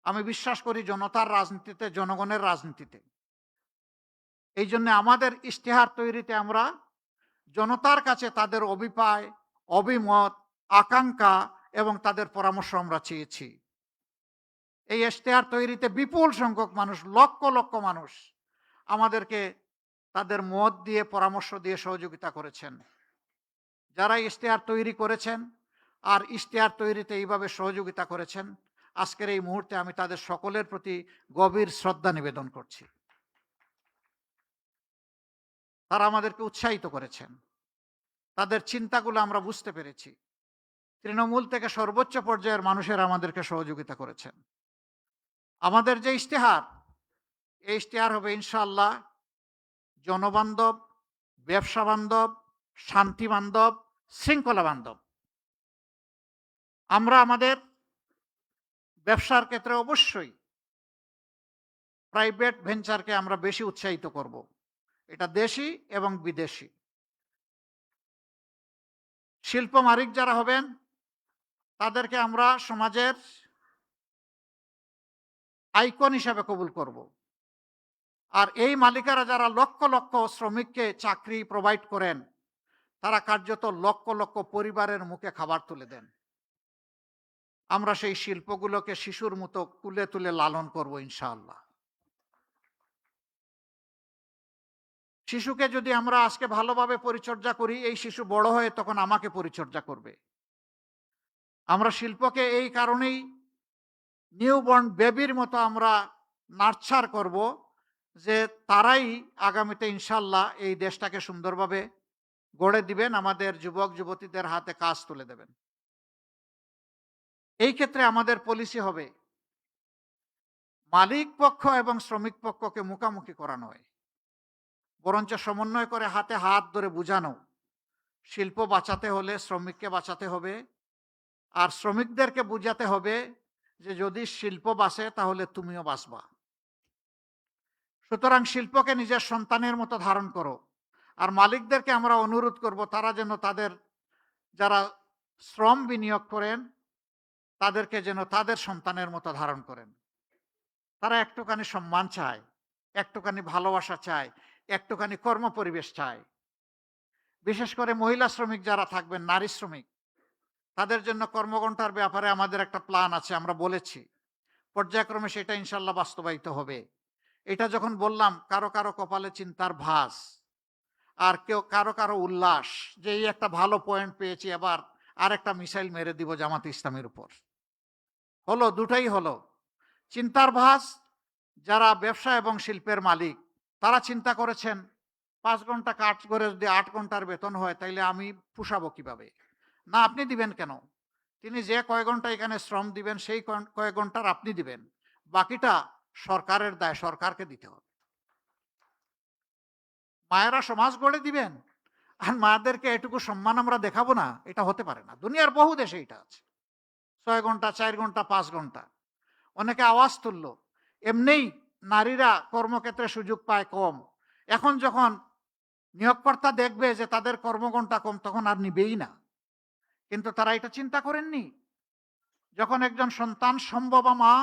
Speaker 4: আমি বিশ্বাস করি জনতার রাজনীতিতে, জনগণের রাজনীতিতে। এই জন্য আমাদের ইশতেহার তৈরিতে আমরা জনতার কাছে তাদের অভিপ্রায়, অভিমত, আকাঙ্ক্ষা এবং তাদের পরামর্শ আমরা চেয়েছি। এই ইশতেহার তৈরিতে বিপুল সংখ্যক মানুষ, লক্ষ লক্ষ মানুষ আমাদেরকে তাদের মত দিয়ে, পরামর্শ দিয়ে সহযোগিতা করেছেন। যারা ইশতেহার তৈরি করেছেন আর ইশতেহার তৈরিতে এইভাবে সহযোগিতা করেছেন, আজকের এই মুহূর্তে আমি তাদের সকলের প্রতি গভীর শ্রদ্ধা নিবেদন করছি। তারা আমাদেরকে উৎসাহিত করেছেন, তাদের চিন্তাগুলো আমরা বুঝতে পেরেছি। তৃণমূল থেকে সর্বোচ্চ পর্যায়ের মানুষেরা আমাদেরকে সহযোগিতা করেছেন। আমাদের যে ইশতেহার, এই ইশতেহার হবে ইনশাআল্লাহ জনবান্ধব, ব্যবসা বান্ধব, শান্তি বান্ধব, শৃঙ্খলা বান্ধব। আমরা আমাদের ব্যবসার ক্ষেত্রে অবশ্যই প্রাইভেট ভেঞ্চারকে আমরা বেশি উৎসাহিত করব। এটা দেশি এবং বিদেশি। শিল্প মালিক যারা হবেন তাদেরকে আমরা সমাজের আইকন হিসাবে কবুল করব। আর এই মালিকারা যারা লক্ষ লক্ষ শ্রমিককে চাকরি প্রোভাইড করেন, তারা কার্যত লক্ষ লক্ষ পরিবারের মুখে খাবার তুলে দেন। আমরা সেই শিল্পগুলোকে শিশুর মতো কুলে তুলে লালন করব ইনশাআল্লাহ। শিশুকে যদি আমরা আজকে ভালোভাবে পরিচর্যা করি, এই শিশু বড় হয়ে তখন আমাকে পরিচর্যা করবে। আমরা শিল্পকে এই কারণেই নিউবর্ন বেবির মতো আমরা নার্চার করব, যে তারাই আগামীতে ইনশাআল্লাহ এই দেশটাকে সুন্দরভাবে গড়ে দিবেন, আমাদের যুবক যুবতীদের হাতে কাজ তুলে দেবেন। এই ক্ষেত্রে আমাদের পলিসি হবে মালিক পক্ষ এবং শ্রমিক পক্ষকে মুখামুখি করা নয়, বরঞ্চ সমন্বয় করে হাতে হাত ধরে বুঝানো। শিল্প বাঁচাতে হলে শ্রমিককে বাঁচাতে হবে, আর শ্রমিকদেরকে বুঝাতে হবে যে যদি শিল্প বাঁচে তাহলে তুমিও বাঁচবা। সুতরাং শিল্পকে নিজের সন্তানের মতো ধারণ করো। আর মালিকদেরকে আমরা অনুরোধ করব তারা যেন তাদের যারা শ্রম বিনিয়োগ করেন তাদেরকে যেন তাদের সন্তানের মতো ধারণ করেন। তারা একটুখানি সম্মান চায়, একটুখানি ভালোবাসা চায়, একটুখানি কর্ম পরিবেশ চায়। বিশেষ করে মহিলা শ্রমিক যারা থাকবেন, নারী শ্রমিক, তাদের জন্য কর্মঘণ্টার ব্যাপারে আমাদের একটা প্ল্যান আছে, আমরা বলেছি। পর্যায়ক্রমে সেটা ইনশাল্লাহ বাস্তবায়িত হবে। এটা যখন বললাম, কারো কারো কপালে চিন্তার ভাঁজ, আর কেউ কারো কারো উল্লাস, যে এই একটা ভালো পয়েন্ট পেয়েছি, এবার আর একটা মিসাইল মেরে দিব জামাতে ইসলামের উপর। হলো, দুটাই হলো। চিন্তার ভাস যারা ব্যবসা এবং শিল্পের মালিক, তারা চিন্তা করেছেন 5 ঘন্টা কাজ করে যদি 8 ঘন্টার বেতন হয় তাইলে আমি পুষাবো কিভাবে? না, আপনি দিবেন কেন? তিনি যে কয় ঘন্টা এখানে শ্রম দিবেন সেই কয়েক ঘন্টার আপনি দিবেন, বাকিটা সরকারের দায়, সরকারকে দিতে হবে। মায়েরা সমাজ গড়ে দিবেন আর মায়েদেরকে এটুকু সম্মান আমরা দেখাবো না, এটা হতে পারে না। দুনিয়ার বহু দেশে এটা আছে। 6 ঘন্টা, 4 ঘন্টা, 5 ঘন্টা। অনেকে আওয়াজ তুলল, এমনিই নারীরা কর্মক্ষেত্রে সুযোগ পায় কম, এখন যখন নিয়োগকর্তা দেখবে যে তাদের কর্মঘণ্টা কম, তখন আর নিবেই না। কিন্তু তারা এটা চিন্তা করেননি, যখন একজন সন্তান সম্ভবা মা,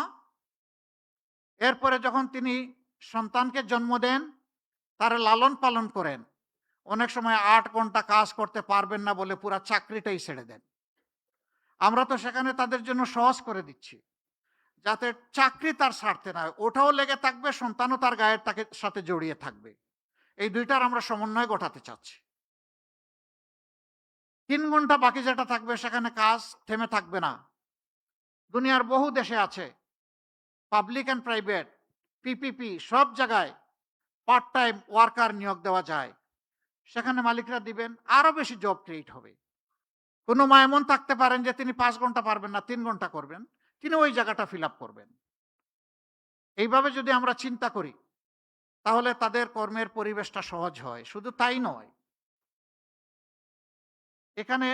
Speaker 4: এরপরে যখন তিনি সন্তানকে জন্ম দেন, তারা লালন পালন করেন, অনেক সময় 8 ঘন্টা কাজ করতে পারবেন না বলে পুরা চাকরিটাই ছেড়ে দেন। আমরা তো সেখানে তাদের জন্য সহজ করে দিচ্ছি, যাতে চাকরি তার ছাড়তে না হয়, ওটাও লেগে থাকবে, সন্তানও তার গায়ের তাকে সাথে জড়িয়ে থাকবে। এই দুইটার আমরা সমন্বয় ঘটাতে চাচ্ছি। 3 ঘন্টা বাকি যেটা থাকবে সেখানে কাজ থেমে থাকবে না। দুনিয়ার বহু দেশে আছে, পাবলিক অ্যান্ড প্রাইভেট, পিপিপি, সব জায়গায় পার্ট টাইম ওয়ার্কার নিয়োগ দেওয়া যায়। সেখানে মালিকরা দিবেন, আরো বেশি জব ক্রিয়েট হবে। কোনো মা এমন থাকতে পারেন যে তিনি 5 ঘন্টা পারবেন না, 3 ঘন্টা করবেন, তিনি ওই জায়গাটা ফিল আপ করবেন। এইভাবে যদি আমরা চিন্তা করি তাহলে তাদের কর্মের পরিবেশটা সহজ হয়। শুধু তাই নয়, এখানে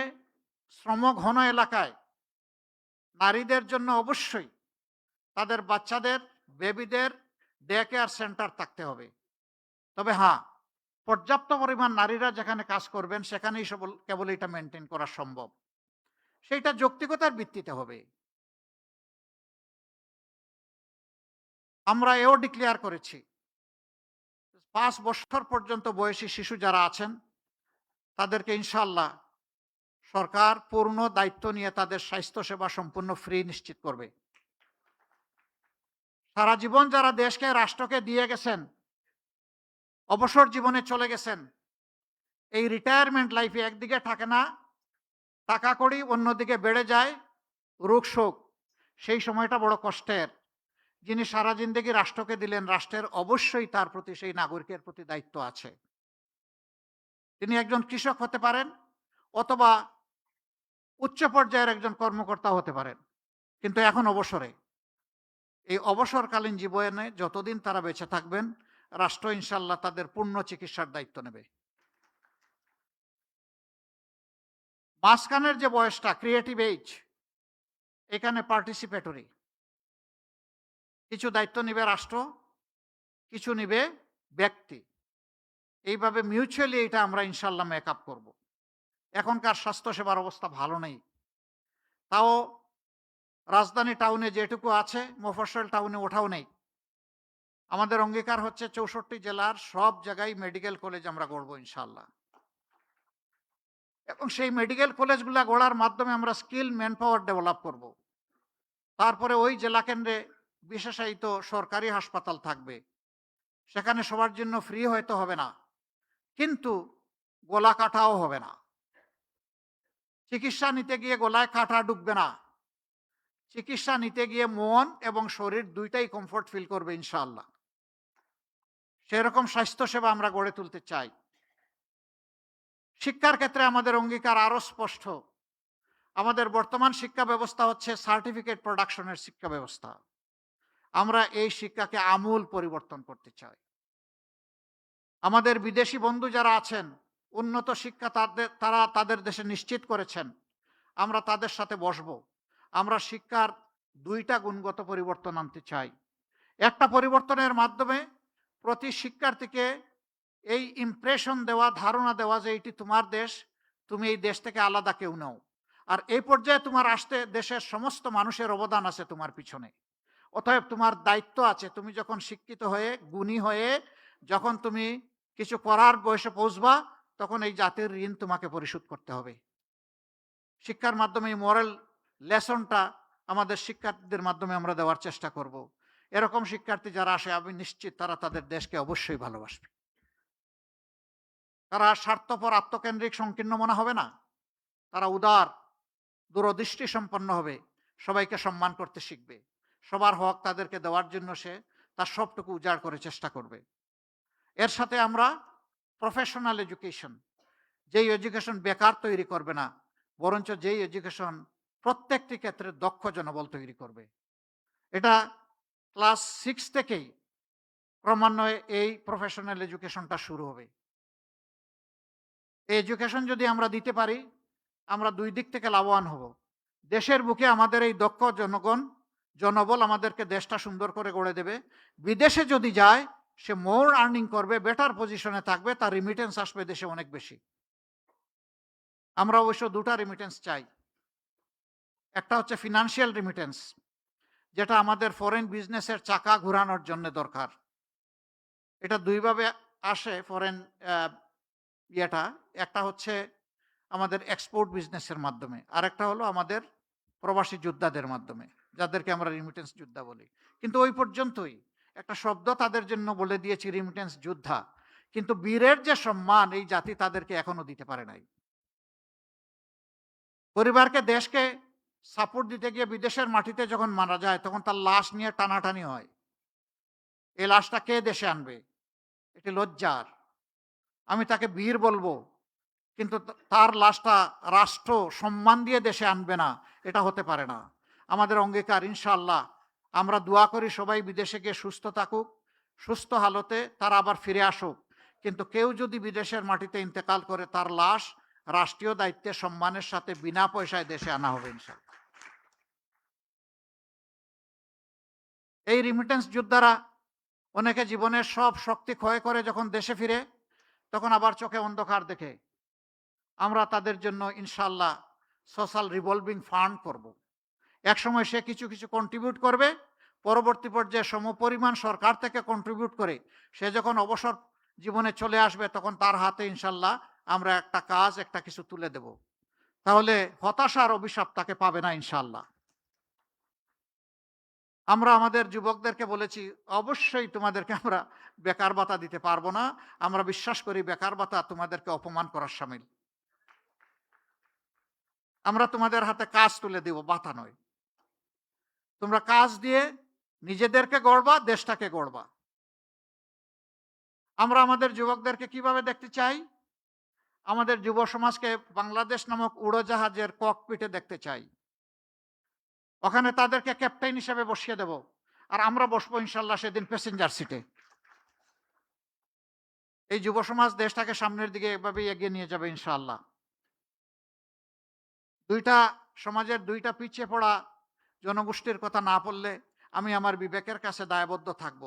Speaker 4: শ্রম ঘন এলাকায় নারীদের জন্য অবশ্যই তাদের বাচ্চাদের, বেবিদের ডে কেয়ার সেন্টার থাকতে হবে। তবে হ্যাঁ, পর্যাপ্ত পরিমাণ নারীরা যেখানে কাজ করবেন সেখানেই কেবল এটা মেনটেন করা সম্ভব। সেইটা যৌক্তিকতার ভিত্তিতে হবে। আমরা এও ডিক্লেয়ার করেছি 5 বছর পর্যন্ত বয়সী শিশু যারা আছেন তাদেরকে ইনশাআল্লাহ সরকার পূর্ণ দায়িত্ব নিয়ে তাদের স্বাস্থ্যসেবা সম্পূর্ণ ফ্রি নিশ্চিত করবে। সারা জীবন যারা দেশকে, রাষ্ট্রকে দিয়ে গেছেন, অবসর জীবনে চলে গেছেন, এই রিটায়ারমেন্ট লাইফে একদিকে থাকে না টাকা কড়ি, অন্যদিকে বেড়ে যায় রোগ শোক, সেই সময়টা বড় কষ্টের। যিনি সারা জিন্দেগি রাষ্ট্রকে দিলেন, রাষ্ট্রের অবশ্যই তার প্রতি, সেই নাগরিকের প্রতি দায়িত্ব আছে। তিনি একজন কৃষক হতে পারেন অথবা উচ্চ পর্যায়ের একজন কর্মকর্তা হতে পারেন, কিন্তু এখন অবসরে। এই অবসরকালীন জীবনে যতদিন তারা বেঁচে থাকবেন, রাষ্ট্র ইনশাল্লাহ তাদের পূর্ণ চিকিৎসার দায়িত্ব নেবে। মাঝখানের যে বয়সটা, ক্রিয়েটিভ এজ, এখানে পার্টিসিপেটরি, কিছু দায়িত্ব নিবে রাষ্ট্র, কিছু নিবে ব্যক্তি। এইভাবে মিউচুয়ালি এটা আমরা ইনশাল্লাহ মেকআপ করব। এখনকার স্বাস্থ্যসেবার অবস্থা ভালো নেই, তাও রাজধানী টাউনে যেটুকু আছে মফস্বল টাউনে ওঠাও নেই। আমাদের অঙ্গীকার হচ্ছে 64 জেলার সব জায়গায় মেডিকেল কলেজ আমরা গড়ব ইনশাল্লাহ, এবং সেই মেডিকেল কলেজগুলা গড়ার মাধ্যমে আমরা স্কিল ম্যান পাওয়ার ডেভেলপ করব। তারপরে ওই জেলা কেন্দ্রে বিশেষায়িত সরকারি হাসপাতাল থাকবে, সেখানে সবার জন্য ফ্রি হয়তো হবে না, কিন্তু গলা কাটাও হবে না। চিকিৎসা নিতে গিয়ে গলায় কাটা ঢুকবে না, চিকিৎসা নিতে গিয়ে মন এবং শরীর দুইটাই কমফোর্ট ফিল করবে ইনশাআল্লাহ। সেরকম স্বাস্থ্যসেবা আমরা গড়ে তুলতে চাই। শিক্ষার ক্ষেত্রে আমাদের অঙ্গীকার আরো স্পষ্ট। আমাদের বর্তমান শিক্ষা ব্যবস্থা হচ্ছে সার্টিফিকেট প্রোডাকশনের শিক্ষা ব্যবস্থা। আমরা এই শিক্ষাকে আমূল পরিবর্তন করতে চাই। আমাদের বিদেশি বন্ধু যারা আছেন, উন্নত শিক্ষা তারা তাদের দেশে নিশ্চিত করেছেন, আমরা তাদের সাথে বসবো। আমরা শিক্ষার 2টা গুণগত পরিবর্তন আনতে চাই। একটা পরিবর্তনের মাধ্যমে প্রতি শিক্ষার্থীকে এই ইমপ্রেশন দেওয়া, ধারণা দেওয়া যে এটি তোমার দেশ, তুমি এই দেশ থেকে আলাদা কেউ নও, আর এই পর্যায়ে তোমার আসতে দেশের সমস্ত মানুষের অবদান আছে তোমার পিছনে। অতএব তোমার দায়িত্ব আছে, তুমি যখন শিক্ষিত হয়ে, গুণী হয়ে, যখন তুমি কিছু করার বয়সে পৌঁছবা, তখন এই জাতির ঋণ তোমাকে পরিশোধ করতে হবে। শিক্ষার মাধ্যমে এই মোরাল লেসনটা আমাদের শিক্ষার্থীদের মাধ্যমে আমরা দেওয়ার চেষ্টা করব। এরকম শিক্ষার্থী যারা আসে, আমি নিশ্চিত তারা তাদের দেশকে অবশ্যই ভালোবাসবে। তারা স্বার্থপর, আত্মকেন্দ্রিক, সংকীর্ণ মনে হবে না। তারা উদার, দূরদৃষ্টি সম্পন্ন হবে, সবাইকে সম্মান করতে শিখবে, সবার হক তাদেরকে দেওয়ার জন্য সে তার সবটুকু উজাড় করে চেষ্টা করবে। এর সাথে আমরা প্রফেশনাল এডুকেশন, যেই এডুকেশন বেকার তৈরি করবে না, বরঞ্চ যেই এডুকেশন প্রত্যেকটি ক্ষেত্রে দক্ষ জনবল তৈরি করবে। এটা ক্লাস 6 থেকেই ক্রমান্বয়ে এই প্রফেশনাল এডুকেশনটা শুরু হবে। এই এডুকেশন যদি আমরা দিতে পারি, আমরা দুই দিক থেকে লাভবান হব। দেশের বুকে আমাদের এই দক্ষ জনবল আমাদেরকে দেশটা সুন্দর করে গড়ে দেবে। বিদেশে যদি যায়, সে মোর আর্নিং করবে, বেটার পজিশনে থাকবে, তার রিমিটেন্স আসবে দেশে অনেক বেশি। আমরা অবশ্য দুটা রিমিটেন্স চাই। একটা হচ্ছে ফিনান্সিয়াল রিমিটেন্স, যেটা আমাদের ফরেন বিজনেসের চাকা ঘোরানোর জন্য দরকার। এটা দুইভাবে আসে ফরেন ইয়েটা। একটা হচ্ছে আমাদের এক্সপোর্ট বিজনেসের মাধ্যমে, আর একটা হলো আমাদের প্রবাসী যোদ্ধাদের মাধ্যমে, যাদেরকে আমরা রিমিটেন্স যোদ্ধা বলি। কিন্তু ওই পর্যন্তই, একটা শব্দ তাদের জন্য বলে দিয়েছি রিমিটেন্স যোদ্ধা, কিন্তু বীরের যে সম্মান এই জাতি তাদেরকে এখনো দিতে পারে নাই। পরিবারকে, দেশকে সাপোর্ট দিতে গিয়ে বিদেশের মাটিতে যখন মারা যায়, তখন তার লাশ নিয়ে টানাটানি হয়। এই লাশটা কে দেশে আনবে? এটি লজ্জার। আমি তাকে বীর বলবো, কিন্তু তার লাশটা রাষ্ট্র সম্মান দিয়ে দেশে আনবে না, এটা হতে পারে না। আমাদের অঙ্গীকার, ইনশাআল্লাহ আমরা দোয়া করি সবাই বিদেশে গিয়ে সুস্থ থাকুক, সুস্থ হালতে তারা আবার ফিরে আসুক। কিন্তু কেউ যদি বিদেশের মাটিতে ইন্তেকাল করে, তার লাশ রাষ্ট্রীয় দায়িত্বে সম্মানের সাথে বিনা পয়সায় দেশে আনা হবে ইনশাআল্লাহ। এই রিমিটেন্স যোদ্ধারা অনেকে জীবনের সব শক্তি ক্ষয় করে যখন দেশে ফিরে, তখন আবার চোখে অন্ধকার দেখে। আমরা তাদের জন্য ইনশাআল্লাহ সোশ্যাল রিভলভিং ফান্ড করব। একসময় সে কিছু কিছু কন্ট্রিবিউট করবে, পরবর্তী পর্যায়ে সমপরিমাণ সরকার থেকে কন্ট্রিবিউট করে সে যখন অবসর জীবনে চলে আসবে, তখন তার হাতে ইনশাআল্লাহ আমরা একটা কাজ, একটা কিছু তুলে দেব। তাহলে হতাশার অভিশাপ তাকে পাবে না ইনশাআল্লাহ। আমরা আমাদের যুবকদেরকে বলেছি, অবশ্যই তোমাদেরকে আমরা বেকার ভাতা দিতে পারবো না। আমরা বিশ্বাস করি বেকার ভাতা তোমাদেরকে অপমান করার শামিল। আমরা তোমাদের হাতে কাজ তুলে দেব, ভাতা নয়। তোমরা কাজ দিয়ে নিজেদেরকে গড়বা, দেশটাকে গড়বা। আমরা আমাদের যুবকদেরকে কিভাবে দেখতে চাই? আমাদের যুব সমাজকে বাংলাদেশ নামক উড়োজাহাজের ককপিটে দেখতে চাই। ওখানে তাদেরকে ক্যাপ্টেন হিসেবে বসিয়ে দেব, আর আমরা বসবো ইনশাল্লাহ সেদিন প্যাসেঞ্জার সিটে। এই যুব সমাজ দেশটাকে সামনের দিকে এভাবেই এগিয়ে নিয়ে যাবে ইনশাআল্লাহ। সমাজের দুইটা পিছিয়ে পড়া জনগোষ্ঠীর কথা না বললে আমি আমার বিবেকের কাছে দায়বদ্ধ থাকব।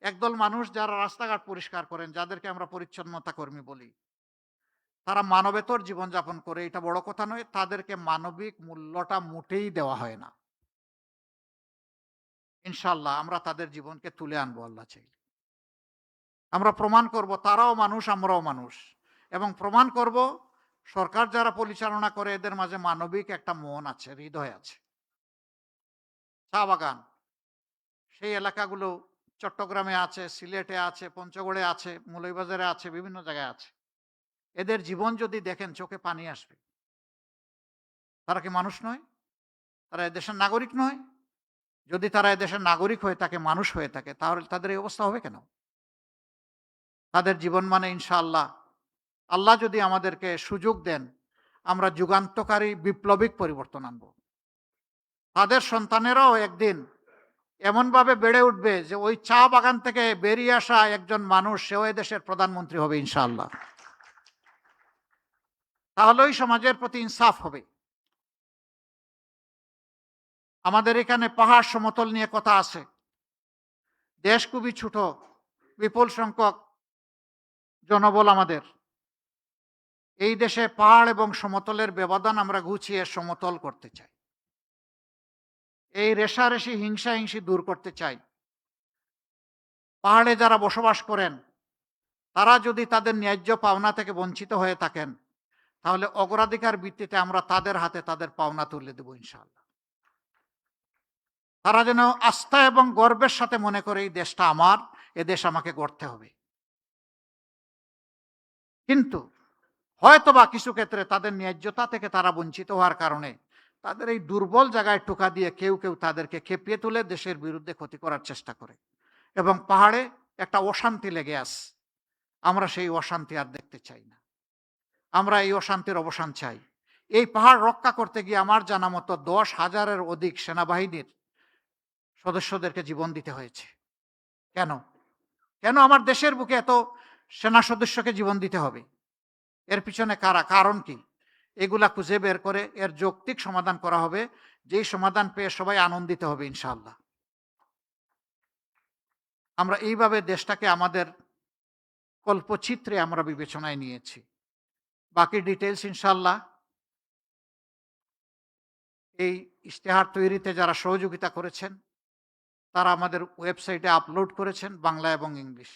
Speaker 4: একদল মানুষ যারা রাস্তাঘাট পরিষ্কার করেন, যাদেরকে আমরা পরিচ্ছন্নতা কর্মী বলি, তারা মানবেতর জীবনযাপন করে, এটা বড় কথা নয়। তাদেরকে মানবিক মূল্যটা মোটেই দেওয়া হয় না। ইনশাআল্লাহ আমরা তাদের জীবনকে তুলে আনবো আল্লাহ চাইলে। আমরা প্রমাণ করব তারাও মানুষ, আমরাও মানুষ, এবং প্রমাণ করব সরকার যারা পরিচালনা করে এদের মাঝে মানবিক একটা মন আছে, হৃদয় আছে। চা বাগান, সেই এলাকাগুলো চট্টগ্রামে আছে, সিলেটে আছে, পঞ্চগড়ে আছে, মৌলভীবাজারে আছে, বিভিন্ন জায়গায় আছে। এদের জীবন যদি দেখেন, চোখে পানি আসবে। তারা কি মানুষ নয়? তারা এদেশের নাগরিক নয়? যদি তারা এদেশের নাগরিক হয়ে থাকে, মানুষ হয়ে থাকে, তাহলে তাদের এই অবস্থা হবে কেন? তাদের জীবন মানে ইনশাআল্লাহ, আল্লাহ যদি আমাদেরকে সুযোগ দেন, আমরা যুগান্তকারী বিপ্লবিক পরিবর্তন আনব। তাদের সন্তানেরাও একদিন এমনভাবে বেড়ে উঠবে যে ওই চা বাগান থেকে বেরিয়ে আসা একজন মানুষ, সেও দেশের প্রধানমন্ত্রী হবে ইনশাআল্লাহ। তাহলেই সমাজের প্রতি ইনসাফ হবে। আমাদের এখানে পাহাড় সমতল নিয়ে কথা আছে। দেশ খুবই ছোট, বিপুল সংখ্যক জনবল আমাদের। এই দেশে পাহাড় এবং সমতলের ব্যবধান আমরা ঘুচিয়ে সমতল করতে চাই। এই রেশারেশি, হিংসাহিংসি দূর করতে চাই। পাহাড়ে যারা বসবাস করেন, তারা যদি তাদের ন্যায্য পাওনা থেকে বঞ্চিত হয়ে থাকেন, তাহলে অগ্রাধিকার ভিত্তিতে আমরা তাদের হাতে তাদের পাওনা তুলে দেব ইনশাআল্লাহ। তারা যেন আস্থা এবং গর্বের সাথে মনে করে এই দেশটা আমার, এ দেশ আমাকে গড়তে হবে। কিন্তু হয়তোবা কিছু ক্ষেত্রে তাদের ন্যায্যতা থেকে তারা বঞ্চিত হওয়ার কারণে তাদের এই দুর্বল জায়গায় টোকা দিয়ে কেউ কেউ তাদেরকে খেপিয়ে তুলে দেশের বিরুদ্ধে ক্ষতি করার চেষ্টা করে, এবং পাহাড়ে একটা অশান্তি লেগে আছে। আমরা সেই অশান্তি আর দেখতে চাই না। আমরা এই অশান্তির অবসান চাই। এই পাহাড় রক্ষা করতে গিয়ে আমার জানা মতো 10,000-এর অধিক সেনাবাহিনীর সদস্যদেরকে জীবন দিতে হয়েছে। কেন? কেন আমার দেশের বুকে এত সেনা সদস্যকে জীবন দিতে হবে? এর পিছনে কারণ কি? এগুলা খুঁজে বের করে এর যৌক্তিক সমাধান করা হবে, যেই সমাধান পেয়ে সবাই আনন্দিত হবে ইনশাআল্লাহ। আমরা এইভাবে দেশটাকে আমাদের কল্পচিত্রে আমরা বিবেচনায় নিয়েছি। বাকি ডিটেলস ইনশাআল্লাহ এই ইশতেহার তৈরিতে যারা সহযোগিতা করেছেন তারা আমাদের ওয়েবসাইটে আপলোড করেছেন বাংলা এবং ইংলিশ।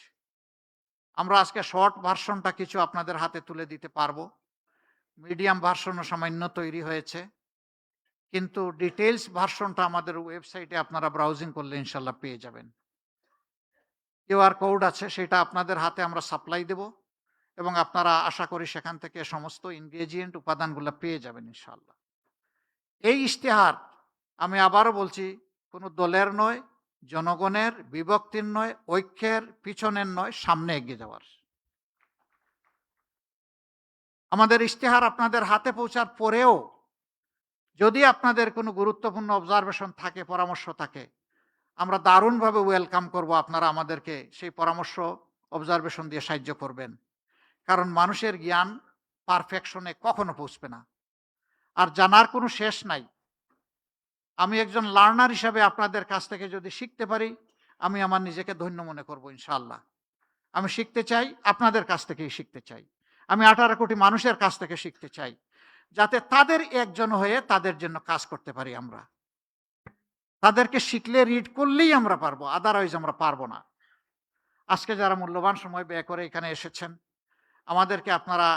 Speaker 4: আমরা আজকে শর্ট ভার্সনটা কিছু আপনাদের হাতে তুলে দিতে পারবো। মিডিয়াম ভার্সনও সামান্য তৈরি হয়েছে, কিন্তু ডিটেলস ভার্সনটা আমাদের ওয়েবসাইটে আপনারা ব্রাউজিং করলে ইনশাল্লাহ পেয়ে যাবেন। কিউআর কোড আছে, সেটা আপনাদের হাতে আমরা সাপ্লাই দেব, এবং আপনারা আশা করি সেখান থেকে সমস্ত ইনগ্রেডিয়েন্ট উপাদানগুলো পেয়ে যাবেন ইনশাল্লাহ। এই ইশতেহার, আমি আবারও বলছি, কোনো দলের নয়, জনগণের, বিভক্তির নয়, ঐক্যের পিছনের নয়, সামনে এগিয়ে যাওয়ার। আমাদের ইশতেহার আপনাদের হাতে পৌঁছার পরেও যদি আপনাদের কোনো গুরুত্বপূর্ণ অবজারভেশন থাকে, পরামর্শ থাকে, আমরা দারুণভাবে ওয়েলকাম করব। আপনারা আমাদেরকে সেই পরামর্শ, অবজারভেশন দিয়ে সাহায্য করবেন। কারণ মানুষের জ্ঞান পারফেকশনে কখনো পৌঁছবে না, আর জানার কোনো শেষ নাই। আমি একজন লার্নার হিসাবে আপনাদের কাছ থেকে যদি শিখতে পারি, আমি আমার নিজেকে ধন্য মনে করব ইনশাআল্লাহ। আমি শিখতে চাই, আপনাদের কাছ থেকেই শিখতে চাই। আমি 18 কোটি মানুষের কাছ থেকে শিখতে চাই, যাতে তাদের একজন হয়ে তাদের জন্য কাজ করতে পারি আমরা। তাদেরকে শিখলে, রিড করলেই আমরা পারবো, আদারওয়াইজ আমরা পারবো না। আজকে যারা মূল্যবান সময় ব্যয় করে এখানে এসেছেন, আমাদেরকে আপনারা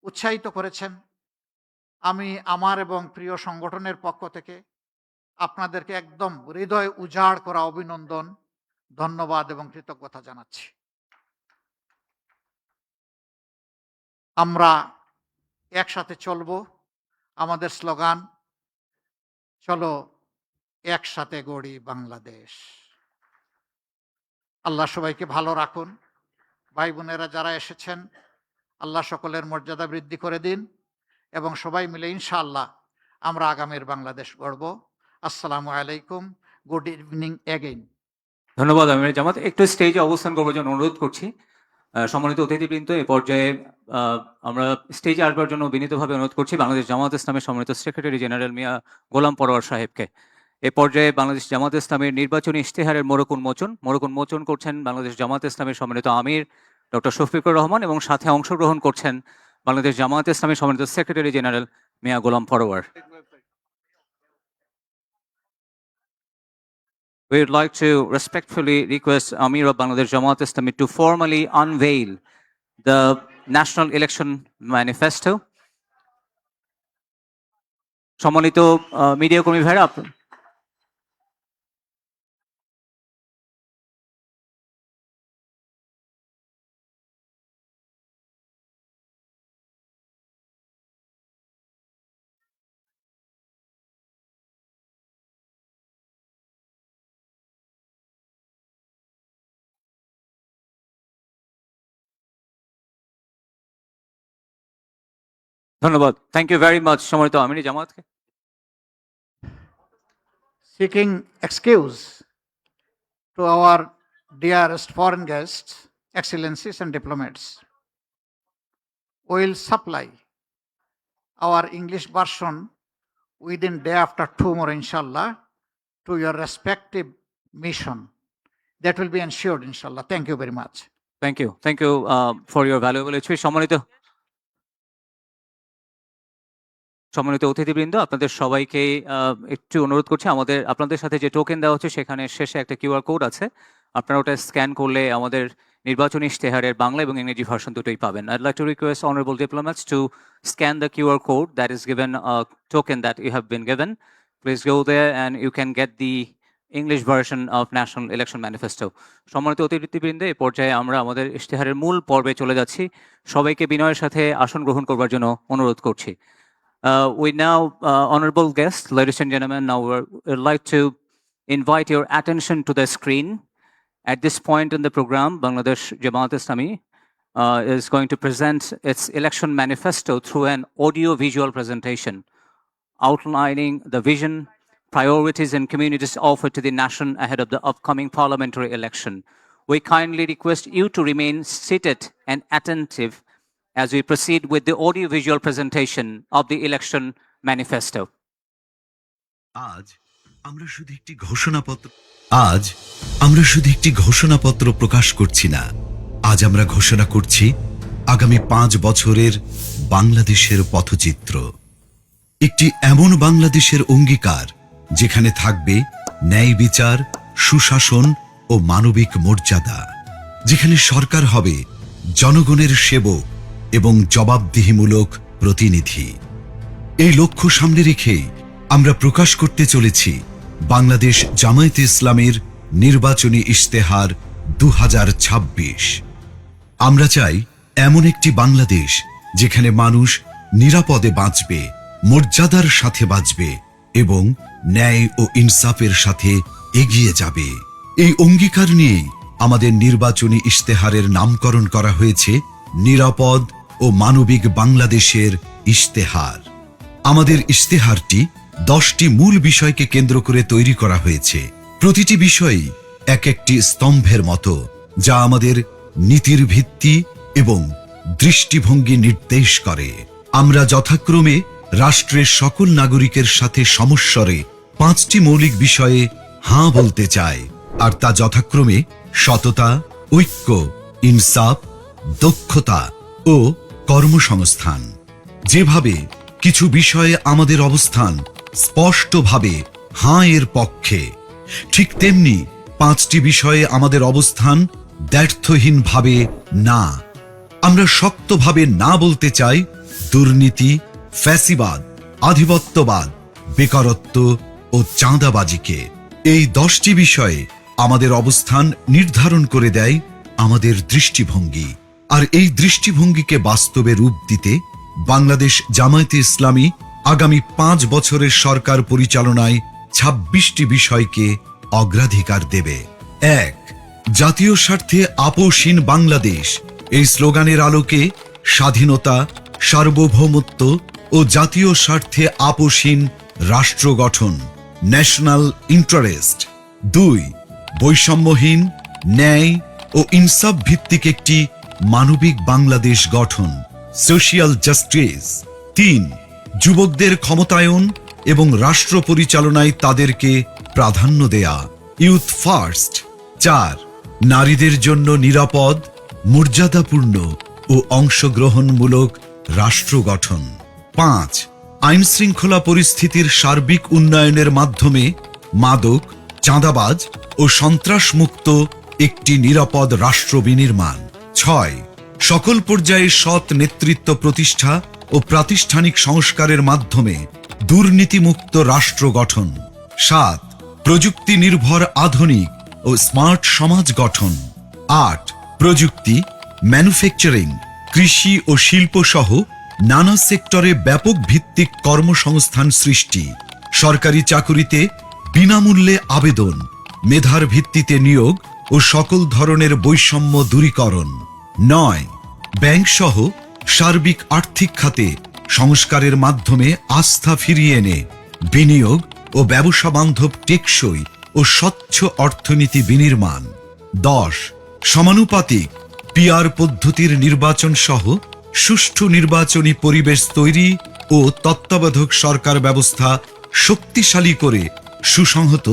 Speaker 4: উৎসাহিত করেছেন, আমি আমার এবং প্রিয় সংগঠনের পক্ষ থেকে আপনাদেরকে একদম হৃদয় উজাড় করা অভিনন্দন, ধন্যবাদ এবং কৃতজ্ঞতা জানাচ্ছি। আমরা একসাথে চলবো। আমাদের স্লোগান, চলো একসাথে গড়ি বাংলাদেশ। আল্লাহ সবাইকে ভালো রাখুন। ভাই বোনেরা যারা এসেছেন, আল্লাহ সকলের মর্যাদা বৃদ্ধি করে দিন, এবং সবাই মিলে ইনশাআল্লাহ আমরা আগামীর বাংলাদেশ গড়ব। আসসালামু আলাইকুম, গুড ইভিনিং এগেইন।
Speaker 1: ধন্যবাদ আমির জামাত। একটু স্টেজে অবস্থান করবার জন্য অনুরোধ করছি। সম্মানিত অতিথিবৃন্দ, এ পর্যায়ে আমরা স্টেজে আসবার জন্য বিনীতভাবে অনুরোধ করছি বাংলাদেশ জামাত ইসলামের সম্মানিত সেক্রেটারি জেনারেল মিয়া গোলাম পরোয়ার সাহেবকে। এ পর্যায়ে বাংলাদেশ জামাত ইসলামের নির্বাচনী ইশতেহারের মোড়ক উন্মোচন করছেন বাংলাদেশ জামাত ইসলামের সম্মানিত আমির ডক্টর শফিকুর রহমান, এবং সাথে অংশগ্রহণ করছেন বাংলাদেশ জামাত ইসলামের সম্মানিত secretary general Mia Golam Parwar. We would like to respectfully request Amir of Bangladesh Jamaat Islami to formally unveil the National Election Manifesto. সম্মানিত মিডিয়া কর্মী ভাইরা, ধন্যবাদ। থ্যাংক ইউ ভেরি মাচ সম্মানিত আমির জামাতকে।
Speaker 4: Seeking excuse to our dearest foreign guests, excellencies and diplomats, we will supply our English version within day after tomorrow, inshallah, to your respective mission. That will be ensured, inshallah. Thank you very much.
Speaker 1: Thank you for your valuable speech. সম্মানিত অতিথিবৃন্দ, আপনাদের সবাইকে একটু অনুরোধ করছি, আপনাদের সাথে যে টোকেন দেওয়া হচ্ছে সেখানে শেষে একটা কিউআর কোড আছে, আপনারা ওটা স্ক্যান করলে আমাদের নির্বাচনী ইশতেহারের বাংলা এবং ইংরেজি ভার্সন দুটোই পাবেন। I'd like to request honorable diplomats to scan the QR code that is given, a token that you have been given. Please go there and you can get the English version of National Election Manifesto. সম্মানিত অতিথিবৃন্দ, এই পর্যায়ে আমরা আমাদের ইশতেহারের মূল পর্বে চলে যাচ্ছি। সবাইকে বিনয়ের সাথে আসন গ্রহণ করবার জন্য অনুরোধ করছি। We now, honorable guests, ladies and gentlemen, now we'd like to invite your attention to the screen. At this point in the program, Bangladesh Jamaat-e-Islami is going to present its election manifesto through an audio-visual presentation outlining the vision, priorities, and communities offered to the nation ahead of the upcoming parliamentary election. We kindly request you to remain seated and attentive as we proceed with the audio-visual presentation of the election manifesto.
Speaker 3: আজ আমরা শুধু একটি ঘোষণাপত্র প্রকাশ করছি না, আজ আমরা ঘোষণা করছি আগামী 5 বছরের বাংলাদেশের পথচিত্র। একটি এমন বাংলাদেশের অঙ্গীকার যেখানে থাকবে ন্যায় বিচার, সুশাসন ও মানবিক মর্যাদা, যেখানে সরকার হবে জনগণের সেবক এবং জবাবদিহিমূলক প্রতিনিধি। এই লক্ষ্য সামনে রেখে আমরা প্রকাশ করতে চলেছি বাংলাদেশ জামায়াতে ইসলামীর নির্বাচনী ইশতেহার 2026। আমরা চাই এমন একটি বাংলাদেশ যেখানে মানুষ নিরাপদে বাঁচবে, মর্যাদার সাথে বাঁচবে এবং ন্যায় ও ইনসাফের সাথে এগিয়ে যাবে। এই অঙ্গীকার নিয়ে আমাদের নির্বাচনী ইশতেহারের নামকরণ করা হয়েছে নিরাপদ ও মানবিক বাংলাদেশের ইশতেহার। আমাদের ইশতেহারটি 10টি মূল বিষয়কে কেন্দ্র করে তৈরি করা হয়েছে। প্রতিটি বিষয়ই এক একটি স্তম্ভের মতো, যা আমাদের নীতির ভিত্তি এবং দৃষ্টিভঙ্গি নির্দেশ করে। আমরা যথাক্রমে রাষ্ট্রের সকল নাগরিকের সাথে সমস্বরে 5টি মৌলিক বিষয়ে হাঁ বলতে চাই, আর তা যথাক্রমে সততা, ঐক্য, ইনসাফ, দক্ষতা ও কর্মসংস্থান। যেভাবে কিছু বিষয়ে আমাদের অবস্থান স্পষ্টভাবে হাঁ এর পক্ষে, ঠিক তেমনি 5টি বিষয়ে আমাদের অবস্থান দ্ব্যর্থহীনভাবে না। আমরা শক্তভাবে না বলতে চাই দুর্নীতি, ফ্যাসিবাদ, আধিপত্যবাদ, বেকারত্ব ও চাঁদাবাজিকে। এই 10টি বিষয়ে আমাদের অবস্থান নির্ধারণ করে দেয় আমাদের দৃষ্টিভঙ্গি, আর এই দৃষ্টিভঙ্গিকে বাস্তবে রূপ দিতে বাংলাদেশ জামায়াতে ইসলামী আগামী 5 বছরের সরকার পরিচালনায় 26টি বিষয়কে অগ্রাধিকার দেবে। 1. জাতীয় স্বার্থে আপোষহীন বাংলাদেশ। এই স্লোগানের আলোকে স্বাধীনতা, সার্বভৌমত্ব ও জাতীয় স্বার্থে আপোষহীন রাষ্ট্র গঠন, ন্যাশনাল ইন্টারেস্ট। 2. বৈষম্যহীন, ন্যায় ও ইনসাফ ভিত্তিক একটি মানবিক বাংলাদেশ গঠন, সোশিয়াল জাস্টিস। 3. যুবকদের ক্ষমতায়ন এবং রাষ্ট্র পরিচালনায় তাদেরকে প্রাধান্য দেয়া, ইউথ ফার্স্ট। 4. নারীদের জন্য নিরাপদ, মর্যাদাপূর্ণ ও অংশগ্রহণমূলক রাষ্ট্র গঠন। 5. আইন শৃঙ্খলা পরিস্থিতির সার্বিক উন্নয়নের মাধ্যমে মাদক, চাঁদাবাজ ও সন্ত্রাসমুক্ত একটি নিরাপদ রাষ্ট্র বিনির্মাণ। 6. সকল পর্যায়ে সৎ নেতৃত্ব প্রতিষ্ঠা ও প্রাতিষ্ঠানিক সংস্কারের মাধ্যমে দুর্নীতিমুক্ত রাষ্ট্র গঠন। 7. প্রযুক্তি নির্ভর আধুনিক ও স্মার্ট সমাজ গঠন। 8. প্রযুক্তি, ম্যানুফ্যাকচারিং, কৃষি ও শিল্প সহ নানা সেক্টরে ব্যাপক ভিত্তিক কর্মসংস্থান সৃষ্টি, সরকারি চাকুরিতে বিনামূল্যে আবেদন, মেধার ভিত্তিতে নিয়োগ ও সকল ধরনের বৈষম্য দূরীকরণ। 9. ব্যাংক সহ সার্বিক আর্থিক খাতে সংস্কারের মাধ্যমে আস্থা ফিরিয়ে এনে বিনিয়োগ ও ব্যবসা বান্ধব টেকসই ও স্বচ্ছ অর্থনীতি বিনির্মাণ। 10. সমানুপাতিক পিআর পদ্ধতির নির্বাচন সহ সুষ্ঠু নির্বাচনী পরিবেশ তৈরি ও তত্ত্বাবধায়ক সরকার ব্যবস্থা শক্তিশালী করে সুসংহত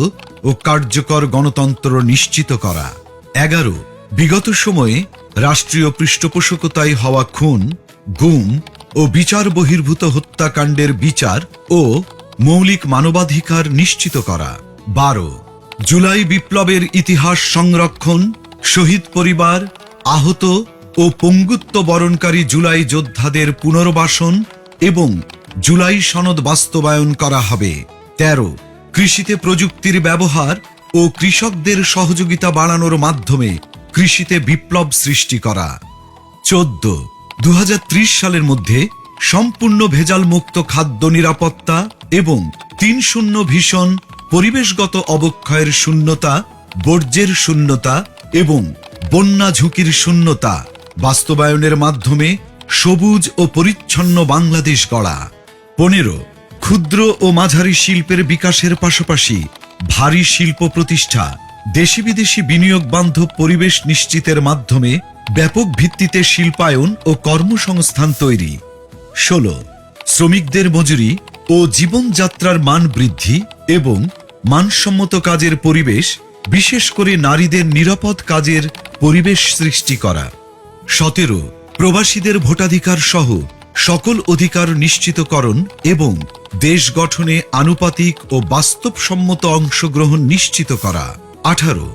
Speaker 3: ও কার্যকর গণতন্ত্র নিশ্চিত করা। 11. বিগত সময়ে রাষ্ট্রীয় পৃষ্ঠপোষকতায় হওয়া খুন, গুম ও বিচার বহির্ভূত হত্যাকাণ্ডের বিচার ও মৌলিক মানবাধিকার নিশ্চিত করা। 12. জুলাই বিপ্লবের ইতিহাস সংরক্ষণ, শহীদ পরিবার, আহত ও পঙ্গুত্ব বরণকারী জুলাই যোদ্ধাদের পুনর্বাসন এবং জুলাই সনদ বাস্তবায়ন করা হবে। 13. কৃষিতে প্রযুক্তির ব্যবহার ও কৃষকদের সহযোগিতা বাড়ানোর মাধ্যমে কৃষিতে বিপ্লব সৃষ্টি করা। 14. 2030 সালের মধ্যে সম্পূর্ণ ভেজালমুক্ত খাদ্য নিরাপত্তা এবং ৩-০ ভীষণ পরিবেশগত অবক্ষয়ের শূন্যতা, বর্জ্যের শূন্যতা এবং বন্যা ঝুঁকির শূন্যতা বাস্তবায়নের মাধ্যমে সবুজ ও পরিচ্ছন্ন বাংলাদেশ গড়া। ১৫ ক্ষুদ্র ও মাঝারি শিল্পের বিকাশের পাশাপাশি ভারী শিল্প প্রতিষ্ঠা, দেশি বিদেশি বিনিয়োগ বান্ধব পরিবেশ নিশ্চিতের মাধ্যমে ব্যাপক ভিত্তিতে শিল্পায়ন ও কর্মসংস্থান তৈরি। ১৬ শ্রমিকদের মজুরি ও জীবনযাত্রার মান বৃদ্ধি এবং মানসম্মত কাজের পরিবেশ, বিশেষ করে নারীদের নিরাপদ কাজের পরিবেশ সৃষ্টি করা। ১৭ প্রবাসীদের ভোটাধিকার সহ সকল অধিকার নিশ্চিতকরণ এবং দেশ গঠনে আনুপাতিক ও বাস্তবসম্মত অংশগ্রহণ নিশ্চিত করা। ১৮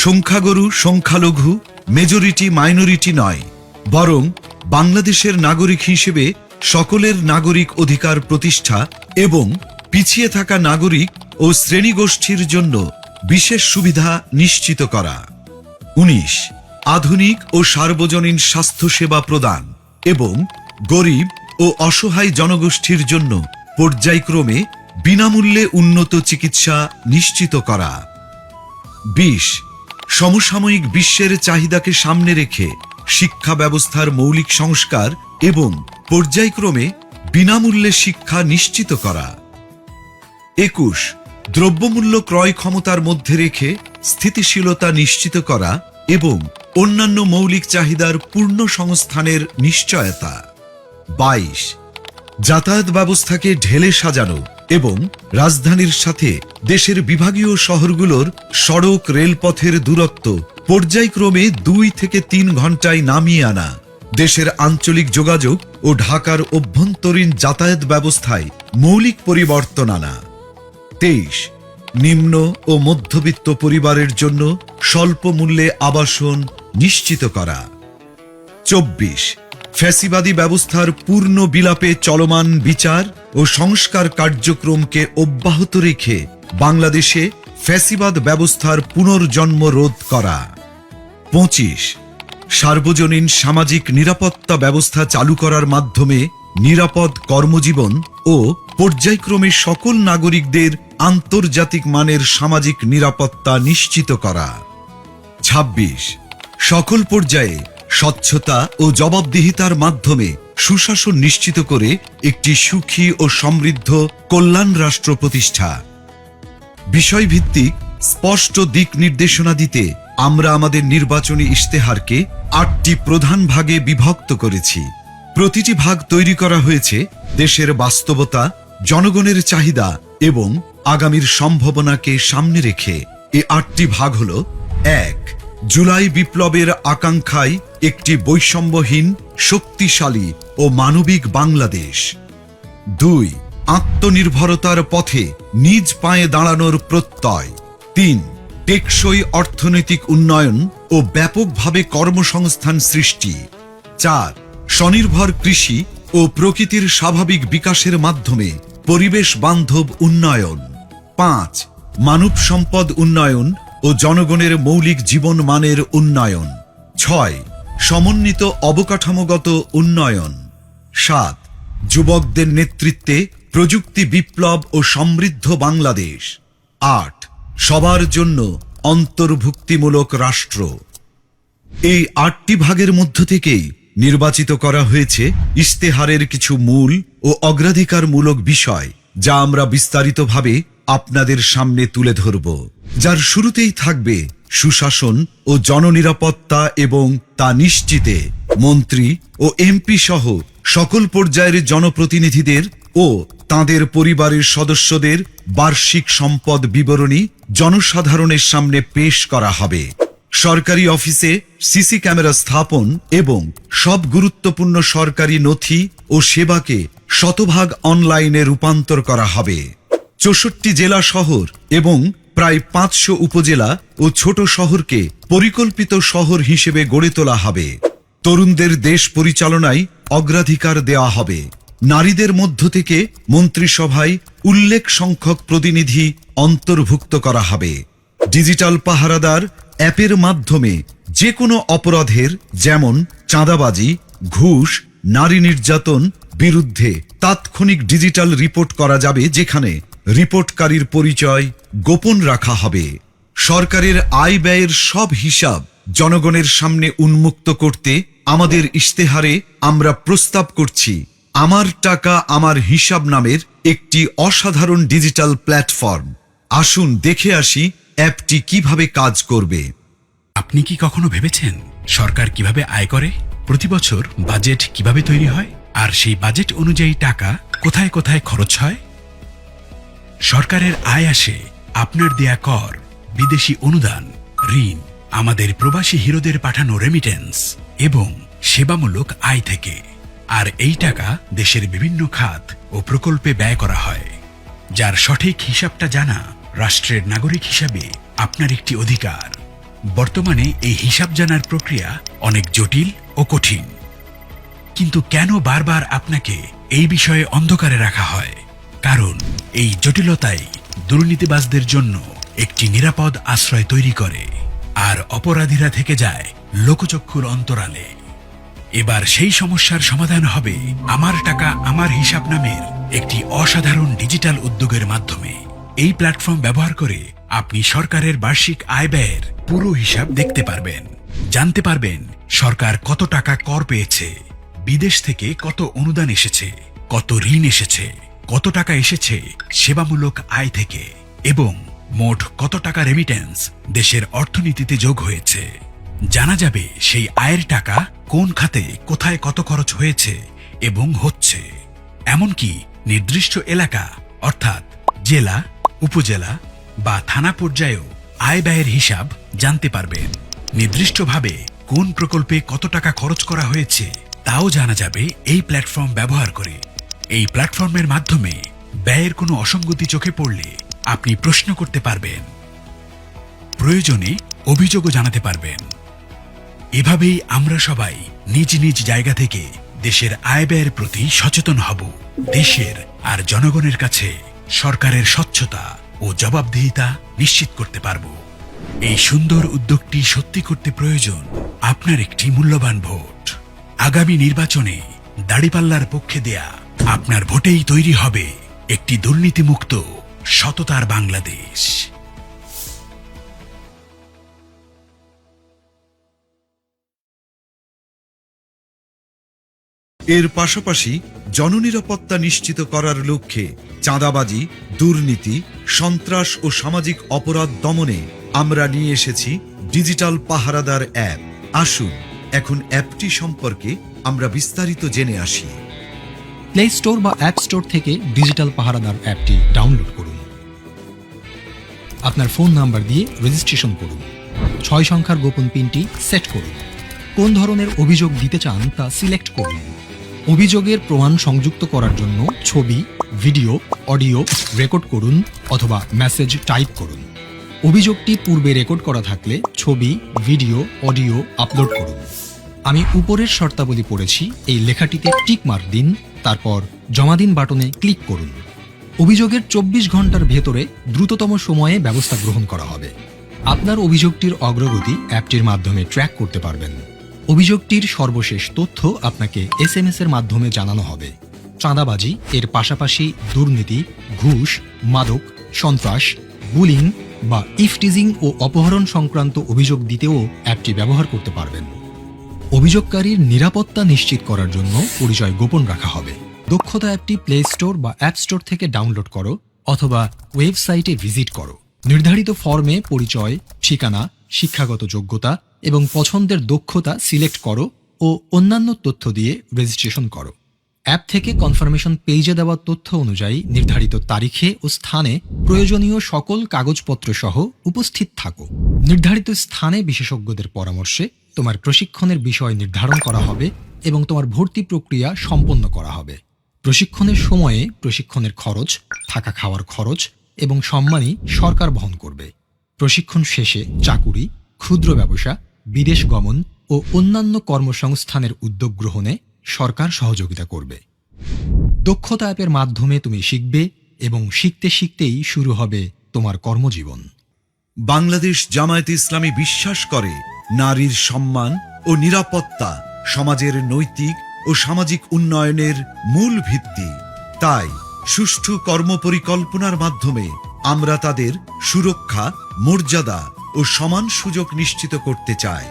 Speaker 3: সংখ্যাগুরু সংখ্যালঘু, মেজরিটি মাইনরিটি নয়, বরং বাংলাদেশের নাগরিক হিসেবে সকলের নাগরিক অধিকার প্রতিষ্ঠা এবং পিছিয়ে থাকা নাগরিক ও শ্রেণীগোষ্ঠীর জন্য বিশেষ সুবিধা নিশ্চিত করা। ১৯ আধুনিক ও সার্বজনীন স্বাস্থ্যসেবা প্রদান এবং গরিব ও অসহায় জনগোষ্ঠীর জন্য পর্যায়ক্রমে বিনামূল্যে উন্নত চিকিৎসা নিশ্চিত করা। ২০ সমসাময়িক বিশ্বের চাহিদাকে সামনে রেখে শিক্ষা ব্যবস্থার মৌলিক সংস্কার এবং পর্যায়ক্রমে বিনামূল্যে শিক্ষা নিশ্চিত করা। ২১ দ্রব্যমূল্য ক্রয় ক্ষমতার মধ্যে রেখে স্থিতিশীলতা নিশ্চিত করা এবং অন্যান্য মৌলিক চাহিদার পূর্ণ সংস্থানের নিশ্চয়তা। ২২ যাতায়াত ব্যবস্থাকে ঢেলে সাজানো এবং রাজধানীর সাথে দেশের বিভাগীয় শহরগুলোর সড়ক রেলপথের দূরত্ব পর্যায়ক্রমে ২ থেকে ৩ ঘন্টায় নামিয়ে আনা, দেশের আঞ্চলিক যোগাযোগ ও ঢাকার অভ্যন্তরীণ যাতায়াত ব্যবস্থায় মৌলিক পরিবর্তন আনা। ২৩ নিম্ন ও মধ্যবিত্ত পরিবারের জন্য স্বল্প মূল্যে আবাসন নিশ্চিত করা। ২৪ ফ্যাসিবাদী ব্যবস্থার পূর্ণ বিলাপে চলমান বিচার ও সংস্কার কার্যক্রমকে অব্যাহত রেখে বাংলাদেশে ফ্যাসিবাদ ব্যবস্থার পুনর্জন্ম রোধ করা। ২৫ সার্বজনীন সামাজিক নিরাপত্তা ব্যবস্থা চালু করার মাধ্যমে নিরাপদ কর্মজীবন ও পর্যায়ক্রমে সকল নাগরিকদের আন্তর্জাতিক মানের সামাজিক নিরাপত্তা নিশ্চিত করা। ২৬ সকল পর্যায়ে স্বচ্ছতা ও জবাবদিহিতার মাধ্যমে সুশাসন নিশ্চিত করে একটি সুখী ও সমৃদ্ধ কল্যাণ রাষ্ট্র প্রতিষ্ঠা। বিষয়ভিত্তিক স্পষ্ট দিক নির্দেশনা দিতে আমরা আমাদের নির্বাচনী ইশতেহারকে ৮টি প্রধান ভাগে বিভক্ত করেছি। প্রতিটি ভাগ তৈরি করা হয়েছে দেশের বাস্তবতা, জনগণের চাহিদা এবং আগামীর সম্ভাবনাকে সামনে রেখে। এই ৮টি ভাগ হল: ১ জুলাই বিপ্লবের আকাঙ্ক্ষায় একটি বৈষম্যহীন, শক্তিশালী ও মানবিক বাংলাদেশ। ২ আত্মনির্ভরতার পথে নিজ পায়ে দাঁড়ানোর প্রত্যয়। ৩ টেকসই অর্থনৈতিক উন্নয়ন ও ব্যাপকভাবে কর্মসংস্থান সৃষ্টি। ৪ স্বনির্ভর কৃষি ও প্রকৃতির স্বাভাবিক বিকাশের মাধ্যমে পরিবেশ বান্ধব উন্নয়ন। ৫ মানব সম্পদ উন্নয়ন ও জনগণের মৌলিক জীবন মানের উন্নয়ন। ৬ সমন্বিত অবকাঠামোগত উন্নয়ন। ৭ যুবকদের নেতৃত্বে প্রযুক্তি বিপ্লব ও সমৃদ্ধ বাংলাদেশ। ৮ সবার জন্য অন্তর্ভুক্তিমূলক রাষ্ট্র। এই ৮টি ভাগের মধ্য থেকেই নির্বাচিত করা হয়েছে ইশতেহারের কিছু মূল ও অগ্রাধিকারমূলক বিষয়, যা আমরা বিস্তারিতভাবে আপনাদের সামনে তুলে ধরব। যার শুরুতেই থাকবে সুশাসন ও জননিরাপত্তা এবং তা নিশ্চিতে মন্ত্রী ও এমপি সহ সকল পর্যায়ের জনপ্রতিনিধিদের ও তাদের পরিবারের সদস্যদের বার্ষিক সম্পদ বিবরণী জনসাধারণের সামনে পেশ করা হবে। সরকারি অফিসে সিসি ক্যামেরা স্থাপন এবং সব গুরুত্বপূর্ণ সরকারি নথি ও সেবাকে শতভাগ অনলাইনে রূপান্তর করা হবে। ৬৪ জেলা শহর এবং প্রায় ৫০০ উপজেলা ও ছোট শহরকে পরিকল্পিত শহর হিসেবে গড়ে তোলা হবে। তরুণদের দেশ পরিচালনায় অগ্রাধিকার দেওয়া হবে। নারীদের মধ্য থেকে মন্ত্রিসভায় উল্লেখ সংখ্যক প্রতিনিধি অন্তর্ভুক্ত করা হবে। ডিজিটাল পাহারাদার অ্যাপের মাধ্যমে যে কোনো অপরাধের, যেমন চাঁদাবাজি, ঘুষ, নারী নির্যাতন, বিরুদ্ধে তাৎক্ষণিক ডিজিটাল রিপোর্ট করা যাবে, যেখানে রিপোর্টকারীর পরিচয় গোপন রাখা হবে। সরকারের আয় ব্যয়ের সব হিসাব জনগণের সামনে উন্মুক্ত করতে আমাদের ইশতেহারে আমরা প্রস্তাব করছি আমার টাকা আমার হিসাব নামের একটি অসাধারণ ডিজিটাল প্ল্যাটফর্ম। আসুন দেখে আসি অ্যাপটি কিভাবে কাজ করবে।
Speaker 5: আপনি কি কখনো ভেবেছেন সরকার কিভাবে আয় করে, প্রতি বছর বাজেট কিভাবে তৈরি হয়, আর সেই বাজেট অনুযায়ী টাকা কোথায় কোথায় খরচ হয়? সরকারের আয় আসে আপনার দেয়া কর, বিদেশি অনুদান, ঋণ, আমাদের প্রবাসী হিরোদের পাঠানো রেমিটেন্স এবং সেবামূলক আয় থেকে। আর এই টাকা দেশের বিভিন্ন খাত ও প্রকল্পে ব্যয় করা হয়, যার সঠিক হিসাবটা জানা রাষ্ট্রের নাগরিক হিসাবে আপনার একটি অধিকার। বর্তমানে এই হিসাব জানার প্রক্রিয়া অনেক জটিল ও কঠিন, কিন্তু কেন বারবার আপনাকে এই বিষয়ে অন্ধকারে রাখা হয়? কারণ এই জটিলতাই দুর্নীতিবাজদের জন্য একটি নিরাপদ আশ্রয় তৈরি করে, আর অপরাধীরা থেকে যায় লোকচক্ষুর অন্তরালে। এবার সেই সমস্যার সমাধান হবে আমার টাকা আমার হিসাব নামের একটি অসাধারণ ডিজিটাল উদ্যোগের মাধ্যমে। এই প্ল্যাটফর্ম ব্যবহার করে আপনি সরকারের বার্ষিক আয় ব্যয়ের পুরো হিসাব দেখতে পারবেন, জানতে পারবেন সরকার কত টাকা কর পেয়েছে, বিদেশ থেকে কত অনুদান এসেছে, কত ঋণ এসেছে, কত টাকা এসেছে সেবামূলক আয় থেকে, এবং মোট কত টাকা রেমিটেন্স দেশের অর্থনীতিতে যোগ হয়েছে। জানা যাবে সেই আয়ের টাকা কোন খাতে কোথায় কত খরচ হয়েছে এবং হচ্ছে। এমনকি নির্দিষ্ট এলাকা অর্থাৎ জেলা, উপজেলা বা থানা পর্যায়েও আয় ব্যয়ের হিসাব জানতে পারবেন। নির্দিষ্টভাবে কোন প্রকল্পে কত টাকা খরচ করা হয়েছে তাও জানা যাবে এই প্ল্যাটফর্ম ব্যবহার করে। এই প্ল্যাটফর্মের মাধ্যমে ব্যয়ের কোনো অসঙ্গতি চোখে পড়লে আপনি প্রশ্ন করতে পারবেন, প্রয়োজনে অভিযোগও জানাতে পারবেন। এভাবেই আমরা সবাই নিজ নিজ জায়গা থেকে দেশের আয় ব্যয়ের প্রতি সচেতন হব। দেশের আর জনগণের কাছে সরকারের স্বচ্ছতা ও জবাবদিহিতা নিশ্চিত করতে পারব। এই সুন্দর উদ্যোগটি সত্যি করতে প্রয়োজন আপনার একটি মূল্যবান ভোট। আগামী নির্বাচনে দাড়িপাল্লার পক্ষে দেয়া আপনার ভোটেই তৈরি হবে একটি দুর্নীতিমুক্ত সততার বাংলাদেশ।
Speaker 3: এর পাশাপাশি জননিরাপত্তা নিশ্চিত করার লক্ষ্যে চাঁদাবাজি, দুর্নীতি, সন্ত্রাস ও সামাজিক অপরাধ দমনে আমরা নিয়ে এসেছি ডিজিটাল পাহারাদার অ্যাপ। আসুন এখন অ্যাপটি সম্পর্কে আমরা বিস্তারিত জেনে আসি।
Speaker 6: প্লে স্টোর বা অ্যাপ স্টোর থেকে ডিজিটাল পাহারাদার অ্যাপটি ডাউনলোড করুন। আপনার ফোন নাম্বার দিয়ে রেজিস্ট্রেশন করুন। 6 সংখ্যার গোপন পিনটি সেট করুন। কোন ধরনের অভিযোগ দিতে চান তা সিলেক্ট করুন। অভিযোগের প্রমাণ সংযুক্ত করার জন্য ছবি, ভিডিও, অডিও রেকর্ড করুন অথবা মেসেজ টাইপ করুন। অভিযোগটি পূর্বে রেকর্ড করা থাকলে ছবি, ভিডিও, অডিও আপলোড করুন। আমি উপরের শর্তাবলী পড়েছি, এই লেখাটিতে টিক মার্ক দিন, তারপর জমা দিন বাটনে ক্লিক করুন। অভিযোগের 24 ঘন্টার ভেতরে দ্রুততম সময়ে ব্যবস্থা গ্রহণ করা হবে। আপনার অভিযোগটির অগ্রগতি অ্যাপটির মাধ্যমে ট্র্যাক করতে পারবেন। অভিযোগটির সর্বশেষ তথ্য আপনাকে SMS এর মাধ্যমে জানানো হবে। চাঁদাবাজি এর পাশাপাশি দুর্নীতি, ঘুষ, মাদক, সন্ত্রাস, বুলিং বা ইফটিজিং ও অপহরণ সংক্রান্ত অভিযোগ দিতেও অ্যাপটি ব্যবহার করতে পারবেন। অভিযোগকারীর নিরাপত্তা নিশ্চিত করার জন্য পরিচয় গোপন রাখা হবে। দক্ষতা অ্যাপটি প্লে স্টোর বা অ্যাপ স্টোর থেকে ডাউনলোড করো অথবা ওয়েবসাইটে ভিজিট করো। নির্ধারিত ফর্মে পরিচয়, ঠিকানা, শিক্ষাগত যোগ্যতা এবং পছন্দের দক্ষতা সিলেক্ট করো ও অন্যান্য তথ্য দিয়ে রেজিস্ট্রেশন করো। অ্যাপ থেকে কনফার্মেশন পেজে দেওয়া তথ্য অনুযায়ী নির্ধারিত তারিখে ও স্থানে প্রয়োজনীয় সকল কাগজপত্র সহ উপস্থিত থাকো। নির্ধারিত স্থানে বিশেষজ্ঞদের পরামর্শে তোমার প্রশিক্ষণের বিষয় নির্ধারণ করা হবে এবং তোমার ভর্তি প্রক্রিয়া সম্পন্ন করা হবে। প্রশিক্ষণের সময়ে প্রশিক্ষণের খরচ, থাকা খাওয়ার খরচ এবং সম্মানী সরকার বহন করবে। প্রশিক্ষণ শেষে চাকুরি, ক্ষুদ্র ব্যবসা, বিদেশ গমন ও অন্যান্য কর্মসংস্থানের উদ্যোগ গ্রহণে সরকার সহযোগিতা করবে। দক্ষতা অ্যাপের মাধ্যমে তুমি শিখবে এবং শিখতে শিখতেই শুরু হবে তোমার কর্মজীবন।
Speaker 3: বাংলাদেশ জামায়াতে ইসলামী বিশ্বাস করে নারীর সম্মান ও নিরাপত্তা সমাজের নৈতিক ও সামাজিক উন্নয়নের মূল ভিত্তি। তাই সুষ্ঠু কর্মপরিকল্পনার মাধ্যমে আমরা তাদের সুরক্ষা, মর্যাদা ও সমান সুযোগ নিশ্চিত করতে চাই।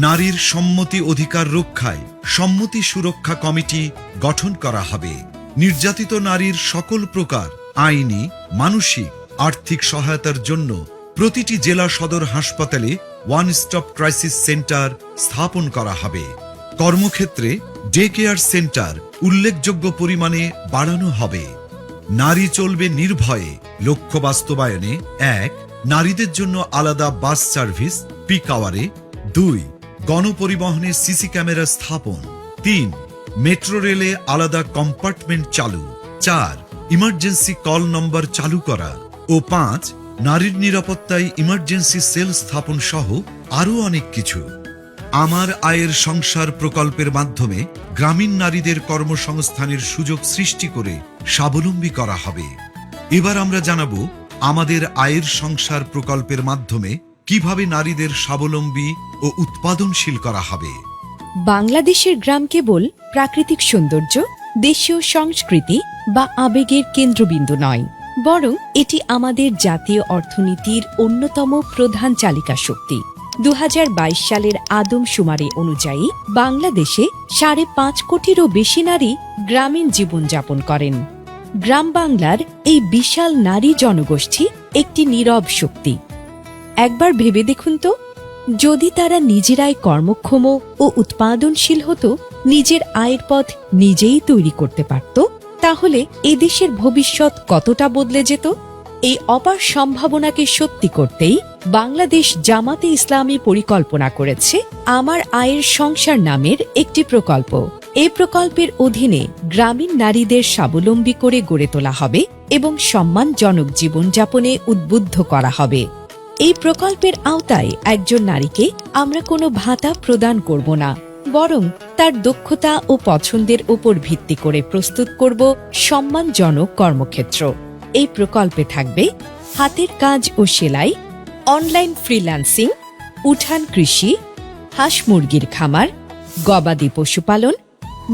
Speaker 3: নারীর সম্মতি অধিকার রক্ষায় সম্মতি সুরক্ষা কমিটি গঠন করা হবে। নির্যাতিত নারীর সকল প্রকার আইনি, মানসিক, আর্থিক সহায়তার জন্য প্রতিটি জেলা সদর হাসপাতালে ওয়ান স্টপ ক্রাইসিস সেন্টার স্থাপন করা হবে। কর্মক্ষেত্রে ডে কেয়ার সেন্টার উল্লেখযোগ্য পরিমাণে বাড়ানো হবে। নারী চলবে নির্ভয়ে লক্ষ্য বাস্তবায়নে: 1. নারীদের জন্য আলাদা বাস সার্ভিস পিক আওয়ারে। 2. গণপরিবহনে সিসি ক্যামেরা স্থাপন। 3. মেট্রো রেলে আলাদা কম্পার্টমেন্ট চালু। 4. ইমার্জেন্সি কল নম্বর চালু করা। ও 5. নারীর নিরাপত্তায় ইমার্জেন্সি সেল স্থাপন সহ আরও অনেক কিছু। আমার আয়ের সংসার প্রকল্পের মাধ্যমে গ্রামীণ নারীদের কর্মসংস্থানের সুযোগ সৃষ্টি করে স্বাবলম্বী করা হবে। এবার আমরা জানাবো আমাদের আয়ের সংসার প্রকল্পের মাধ্যমে কিভাবে নারীদের স্বাবলম্বী ও উৎপাদনশীল করা হবে।
Speaker 7: বাংলাদেশের গ্রাম কেবল প্রাকৃতিক সৌন্দর্য, দেশীয় সংস্কৃতি বা আবেগের কেন্দ্রবিন্দু নয়, বরং এটি আমাদের জাতীয় অর্থনীতির অন্যতম প্রধান চালিকা শক্তি। 2022 সালের আদমশুমারি অনুযায়ী বাংলাদেশে 5.5 কোটিরও বেশি নারী গ্রামীণ জীবনযাপন করেন। গ্রাম বাংলার এই বিশাল নারী জনগোষ্ঠী একটি নীরব শক্তি। একবার ভেবে দেখুন তো, যদি তারা নিজেরাই কর্মক্ষম ও উৎপাদনশীল হতো, নিজের আয়ের পথ নিজেই তৈরি করতে পারত, তাহলে এদেশের ভবিষ্যৎ কতটা বদলে যেত। এই অপার সম্ভাবনাকে সত্যি করতেই বাংলাদেশ জামাতে ইসলামী পরিকল্পনা করেছে আমার আয়ের সংসার নামের একটি প্রকল্প। এই প্রকল্পের অধীনে গ্রামীণ নারীদের স্বাবলম্বী করে গড়ে তোলা হবে এবং সম্মানজনক জীবনযাপনে উদ্বুদ্ধ করা হবে। এই প্রকল্পের আওতায় একজন নারীকে আমরা কোনো ভাতা প্রদান করব না, বরং তার দক্ষতা ও পছন্দের উপর ভিত্তি করে প্রস্তুত করব সম্মানজনক কর্মক্ষেত্র। এই প্রকল্পে থাকবে হাতের কাজ ও সেলাই, অনলাইন ফ্রিল্যান্সিং, উঠান কৃষি, হাঁস মুরগির খামার, গবাদি পশুপালন,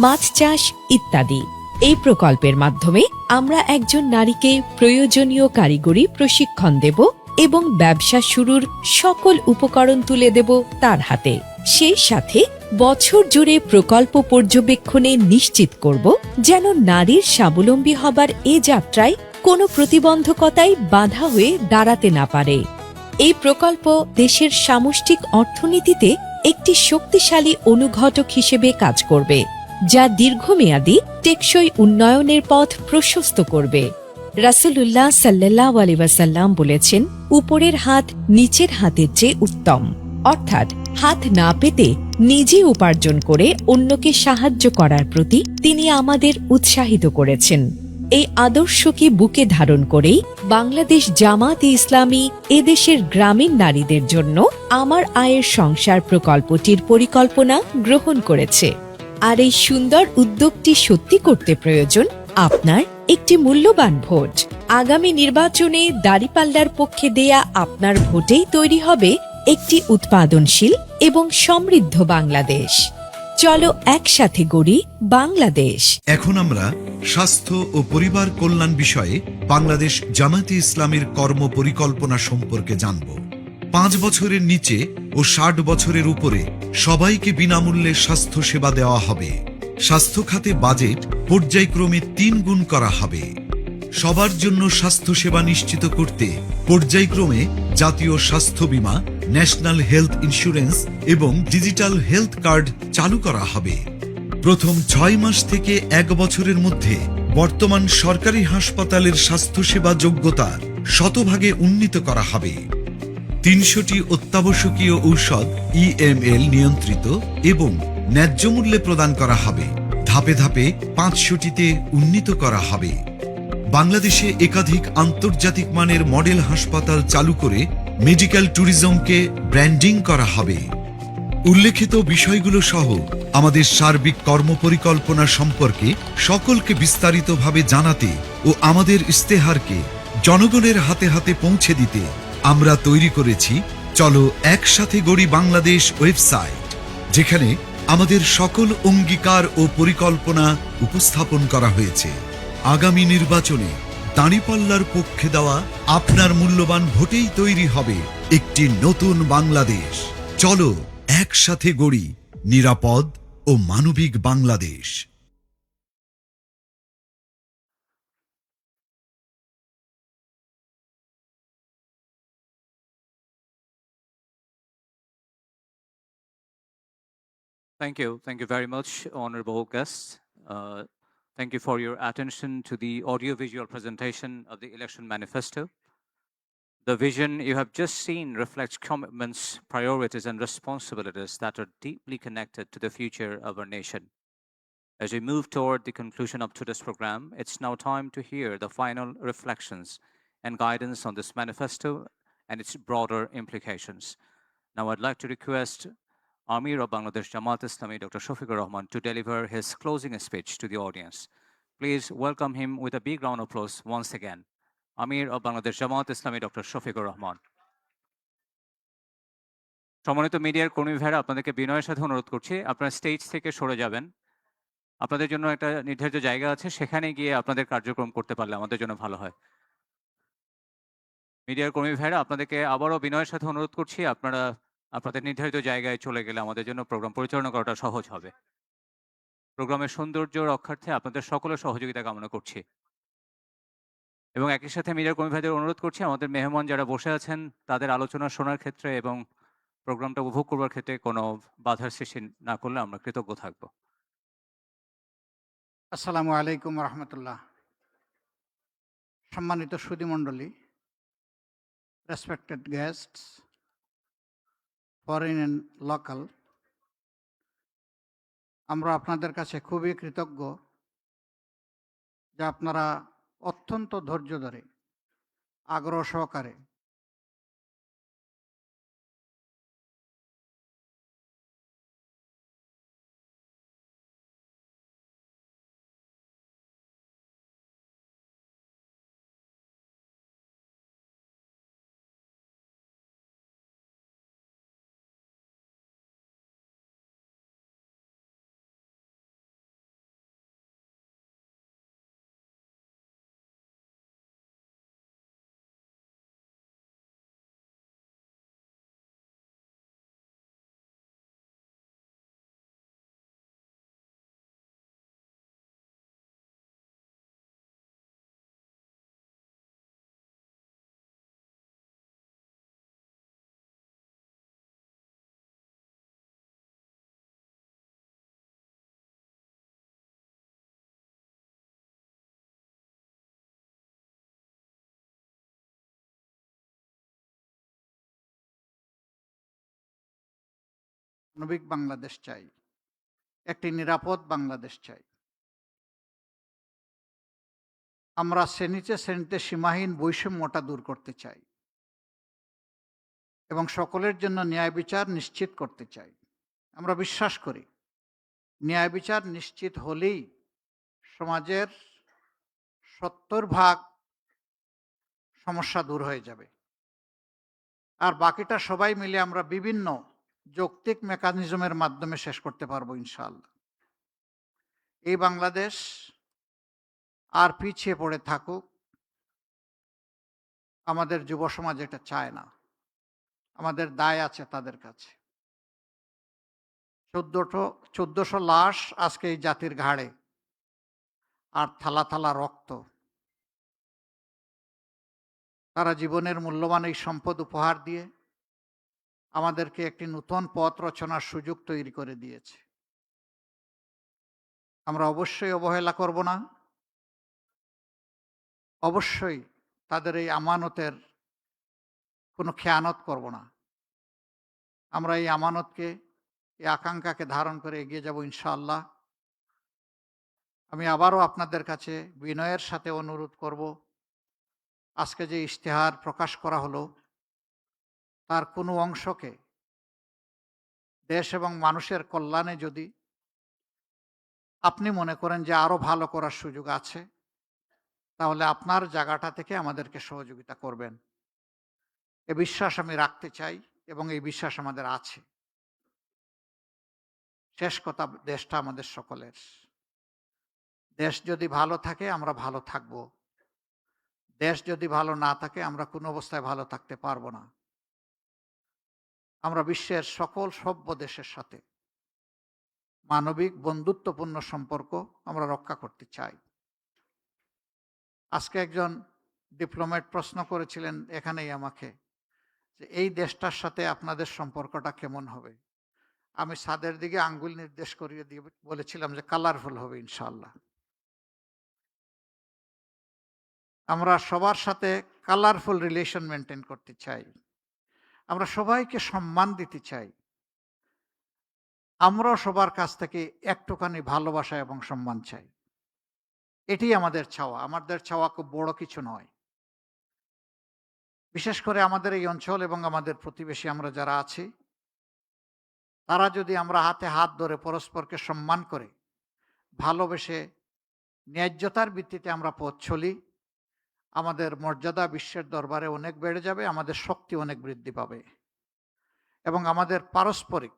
Speaker 7: মাছ চাষ ইত্যাদি। এই প্রকল্পের মাধ্যমে আমরা একজন নারীকে প্রয়োজনীয় কারিগরি প্রশিক্ষণ দেব এবং ব্যবসা শুরুর সকল উপকরণ তুলে দেব তার হাতে। সেই সাথে বছর জুড়ে প্রকল্প পর্যবেক্ষণে নিশ্চিত করব যেন নারীর স্বাবলম্বী হবার এ যাত্রায় কোনো প্রতিবন্ধকতাই বাধা হয়ে দাঁড়াতে না পারে। এই প্রকল্প দেশের সামষ্টিক অর্থনীতিতে একটি শক্তিশালী অনুঘটক হিসেবে কাজ করবে, যা দীর্ঘমেয়াদী টেকসই উন্নয়নের পথ প্রশস্ত করবে। রাসূলুল্লাহ সাল্লাল্লাহু আলাইহি ওয়াসাল্লাম বলেছেন, উপরের হাত নিচের হাতের চেয়ে উত্তম। অর্থাৎ হাত না পেতে নিজে উপার্জন করে অন্যকে সাহায্য করার প্রতি তিনি আমাদের উৎসাহিত করেছেন। এই আদর্শকে বুকে ধারণ করেই বাংলাদেশ জামাতে ইসলামী এদেশের গ্রামীণ নারীদের জন্য আমার আয়ের সংসার প্রকল্পটির পরিকল্পনা গ্রহণ করেছে। আর এই সুন্দর উদ্যোগটি সত্যি করতে প্রয়োজন আপনার একটি মূল্যবান ভোট। আগামী নির্বাচনে দাঁড়িপাল্লার পক্ষে দেয়া আপনার ভোটেই তৈরি হবে একটি উৎপাদনশীল এবং সমৃদ্ধ বাংলাদেশ। চলো একসাথে গড়ি বাংলাদেশ।
Speaker 3: এখন আমরা স্বাস্থ্য ও পরিবার কল্যাণ বিষয়ে বাংলাদেশ জামাতে ইসলামের কর্ম পরিকল্পনা সম্পর্কে জানব। 5 বছরের নিচে ও 60 বছরের উপরে সবাইকে বিনামূল্যে স্বাস্থ্য সেবা দেওয়া হবে। স্বাস্থ্য খাতে বাজেট পর্যায়ক্রমে 3 গুণ করা হবে। সবার জন্য স্বাস্থ্য সেবা নিশ্চিত করতে পর্যায়ক্রমে জাতীয় স্বাস্থ্য বীমা, ন্যাশনাল হেলথ ইন্স্যুরেন্স এবং ডিজিটাল হেলথ কার্ড চালু করা হবে। প্রথম 6 মাস থেকে 1 বছরের মধ্যে বর্তমান সরকারি হাসপাতালের স্বাস্থ্যসেবা যোগ্যতার শতভাগে উন্নীত করা হবে। 300টি অত্যাবশ্যকীয় ঔষধ EML নিয়ন্ত্রিত এবং ন্যায্য মূল্যে প্রদান করা হবে। ধাপে ধাপে 500টিতে উন্নীত করা হবে। বাংলাদেশে একাধিক আন্তর্জাতিক মানের মডেল হাসপাতাল চালু করে মেডিকেল ট্যুরিজমকে ব্র্যান্ডিং করা হবে। উল্লেখিত বিষয়গুলো সহ আমাদের সার্বিক কর্মপরিকল্পনা সম্পর্কে সকলকে বিস্তারিতভাবে জানাতে ও আমাদের ইস্তেহারকে জনগণের হাতে হাতে পৌঁছে দিতে আমরা তৈরি করেছি চলো একসাথে গড়ি বাংলাদেশ ওয়েবসাইট, যেখানে আমাদের সকল অঙ্গীকার ও পরিকল্পনা উপস্থাপন করা হয়েছে। আগামী নির্বাচনে দাঁড়িপাল্লার পক্ষে দেওয়া আপনার মূল্যবান ভোটেই তৈরি হবে একটি নতুন বাংলাদেশ। চলো একসাথে গড়ি নিরাপদ ও মানবিক Bangladesh.
Speaker 1: Thank you. Thank you very much, honorable guests. Thank you for your attention to the audiovisual presentation of the election manifesto. The vision you have just seen reflects commitments, priorities, and responsibilities that are deeply connected to the future of our nation. As we move toward the conclusion of today's program, it's now time to hear the final reflections and guidance on this manifesto and its broader implications. Now, I'd like to request Amir of Bangladesh Jamaat Islami, Dr. Shafiqur Rahman, to deliver his closing speech to the audience. Please welcome him with a big round of applause once again. Amir of Bangladesh Jamaat Islami, Dr. Shafiqur Rahman. সম্মানিত মিডিয়ার কর্মী ভাইরা, আপনাদেরকে বিনয়ের সাথে অনুরোধ করছি, আপনারা স্টেজ থেকে সরে যাবেন। আপনাদের জন্য একটা নির্ধারিত জায়গা আছে, সেখানে গিয়ে আপনাদের কার্যক্রম করতে পারলে আমাদের জন্য ভালো হয়। মিডিয়ার কর্মী ভাইরা, আপনাদেরকে আবারও বিনয়ের সাথে অনুরোধ করছি, আপনারা আপনাদের নির্ধারিত জায়গায় চলে গেলে আমাদের জন্য প্রোগ্রাম পরিচালনা করাটা সহজ হবে। প্রোগ্রামের সৌন্দর্য রক্ষার্থে আপনাদের সকলের সহযোগিতা কামনা করছি এবং একই সাথে মিডিয়ার কর্মী ভাইদের অনুরোধ করছি, আমাদের মেহমান যারা বসে আছেন তাদের আলোচনা শোনার ক্ষেত্রে এবং প্রোগ্রামটা উপভোগ করবার ক্ষেত্রে কোনো বাধার সৃষ্টি না করলে আমরা কৃতজ্ঞ থাকব।
Speaker 4: আসসালামু আলাইকুম রহমতুল্লাহ। সম্মানিত সুধীমণ্ডলী, respected guests, foreign and local, আমরা আপনাদের কাছে খুবই কৃতজ্ঞ যে আপনারা অত্যন্ত ধৈর্য ধরে আগ্রহ সহকারে মানবিক বাংলাদেশ চাই, একটি নিরাপদ বাংলাদেশ চাই। আমরা শ্রেণীতে শ্রেণীতে সীমাহীন বৈষম্যটা দূর করতে চাই এবং সকলের জন্য ন্যায় বিচার নিশ্চিত করতে চাই। আমরা বিশ্বাস করি ন্যায় বিচার নিশ্চিত হলেই সমাজের 70% সমস্যা দূর হয়ে যাবে, আর বাকিটা সবাই মিলে আমরা বিভিন্ন যৌক্তিক মেকানিজমের মাধ্যমে শেষ করতে পারবো ইনশাআল্লাহ। এই বাংলাদেশ আর পিছিয়ে পড়ে থাকুক, আমাদের যুব সমাজ এটা চায় না। আমাদের দায় আছে তাদের কাছে। 1400 লাশ আজকে এই জাতির ঘাড়ে, আর থালা থালা রক্ত। তারা জীবনের মূল্যবান এই সম্পদ উপহার দিয়ে আমাদেরকে একটি নতুন পথ রচনার সুযোগ তৈরি করে দিয়েছে। আমরা অবশ্যই অবহেলা করব না, অবশ্যই তাদের এই আমানতের কোনো খেয়ানত করব না। আমরা এই আমানতকে, এই আকাঙ্ক্ষাকে ধারণ করে এগিয়ে যাব ইনশাআল্লাহ। আমি আবারও আপনাদের কাছে বিনয়ের সাথে অনুরোধ করব, আজকে যে ইশতেহার প্রকাশ করা হলো তার কোনো অংশকে দেশ এবং মানুষের কল্যাণে যদি আপনি মনে করেন যে আরো ভালো করার সুযোগ আছে, তাহলে আপনার জায়গাটা থেকে আমাদেরকে সহযোগিতা করবেন। এ বিশ্বাস আমি রাখতে চাই এবং এই বিশ্বাস আমাদের আছে। শেষ কথা, দেশটা আমাদের সকলের। দেশ যদি ভালো থাকে আমরা ভালো থাকব, দেশ যদি ভালো না থাকে আমরা কোনো অবস্থায় ভালো থাকতে পারবো না। আমরা বিশ্বের সকল সভ্য দেশের সাথে মানবিক বন্ধুত্বপূর্ণ সম্পর্ক আমরা রক্ষা করতে চাই। আজকে একজন ডিপ্লোম্যাট প্রশ্ন করেছিলেন এখানেই আমাকে, যে এই দেশটার সাথে আপনাদের সম্পর্কটা কেমন হবে। আমি ছাদের দিকে আঙ্গুল নির্দেশ করিয়ে দিয়ে বলেছিলাম যে কালারফুল হবে ইনশাআল্লাহ। আমরা সবার সাথে কালারফুল রিলেশন মেনটেন করতে চাই, আমরা সবাইকে সম্মান দিতে চাই, আমরাও সবার কাছ থেকে একটুখানি ভালোবাসা এবং সম্মান চাই। এটি আমাদের চাওয়া। আমাদের চাওয়া খুব বড় কিছু নয়। বিশেষ করে আমাদের এই অঞ্চল এবং আমাদের প্রতিবেশী আমরা যারা আছি, তারা যদি আমরা হাতে হাত ধরে পরস্পরকে সম্মান করে ভালোবেসে ন্যায্যতার ভিত্তিতে আমরা পথ চলি, আমাদের মর্যাদা বিশ্বের দরবারে অনেক বেড়ে যাবে, আমাদের শক্তি অনেক বৃদ্ধি পাবে এবং আমাদের পারস্পরিক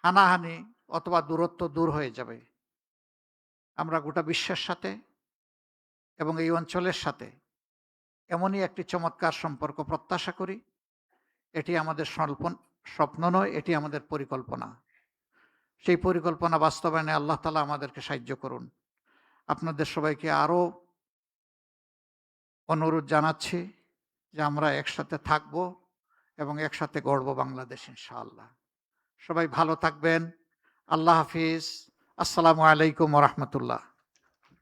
Speaker 4: হানাহানি অথবা দূরত্ব দূর হয়ে যাবে। আমরা গোটা বিশ্বের সাথে এবং এই অঞ্চলের সাথে এমনই একটি চমৎকার সম্পর্ক প্রত্যাশা করি। এটি আমাদের স্বপ্ন নয়, এটি আমাদের পরিকল্পনা। সেই পরিকল্পনা বাস্তবায়নে আল্লাহ তাআলা আমাদেরকে সাহায্য করুন। আপনাদের সবাইকে আরও অনুরোধ জানাচ্ছি যে আমরা একসাথে থাকব এবং একসাথে গড়ব বাংলাদেশ ইনশাআল্লাহ। সবাই ভালো থাকবেন। আল্লাহ হাফিজ। আসসালামু আলাইকুম ওয়া রাহমাতুল্লাহ।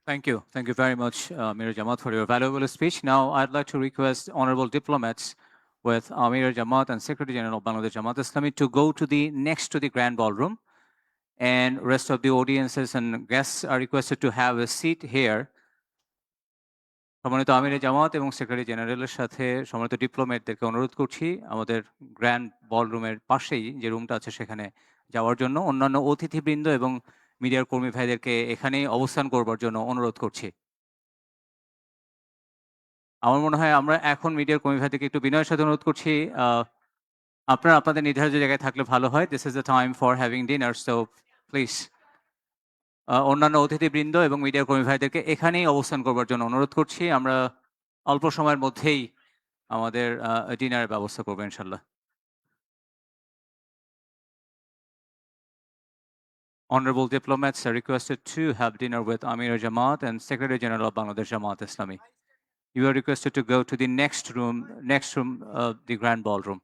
Speaker 1: Thank you. Thank you very much, Amir Jamaat, for your valuable speech. Now, I'd like to request honorable diplomats with Amir Jamaat and Secretary General of Bangladesh Jamaat Islami to go to the next to the grand ballroom, and rest of the audiences and guests are requested to have a seat here. সম্মানিত আমির জামাত এবং secretary জেনারেলের সাথে সম্মানিত ডিপ্লোম্যাটদেরকে অনুরোধ করছি আমাদের grand বলরুমের পাশেই যে রুমটা আছে সেখানে যাওয়ার জন্য। অন্যান্য অতিথিবৃন্দ এবং মিডিয়ার কর্মী ভাইদেরকে এখানেই অবস্থান করবার জন্য অনুরোধ করছি। আমার মনে হয় আমরা এখন মিডিয়ার কর্মী ভাইদেরকে একটু বিনয়ের সাথে অনুরোধ করছি, আপনারা আপনাদের নির্ধারিত জায়গায় থাকলে ভালো হয়। This is the time for having dinner, so please অন্যান্য অতিথিবৃন্দ এবং মিডিয়ার কর্মী ভাইদেরকে এখানেই অবস্থান করবার জন্য অনুরোধ করছি। আমরা অল্প সময়ের মধ্যেই আমাদের ডিনারের ব্যবস্থা করবো ইনশাল্লাহ। Honorable diplomats are requested to have dinner with Amir Jamaat and Secretary General of Bangladesh Jamaat Islami. You are requested to go to the next room, the grand ballroom.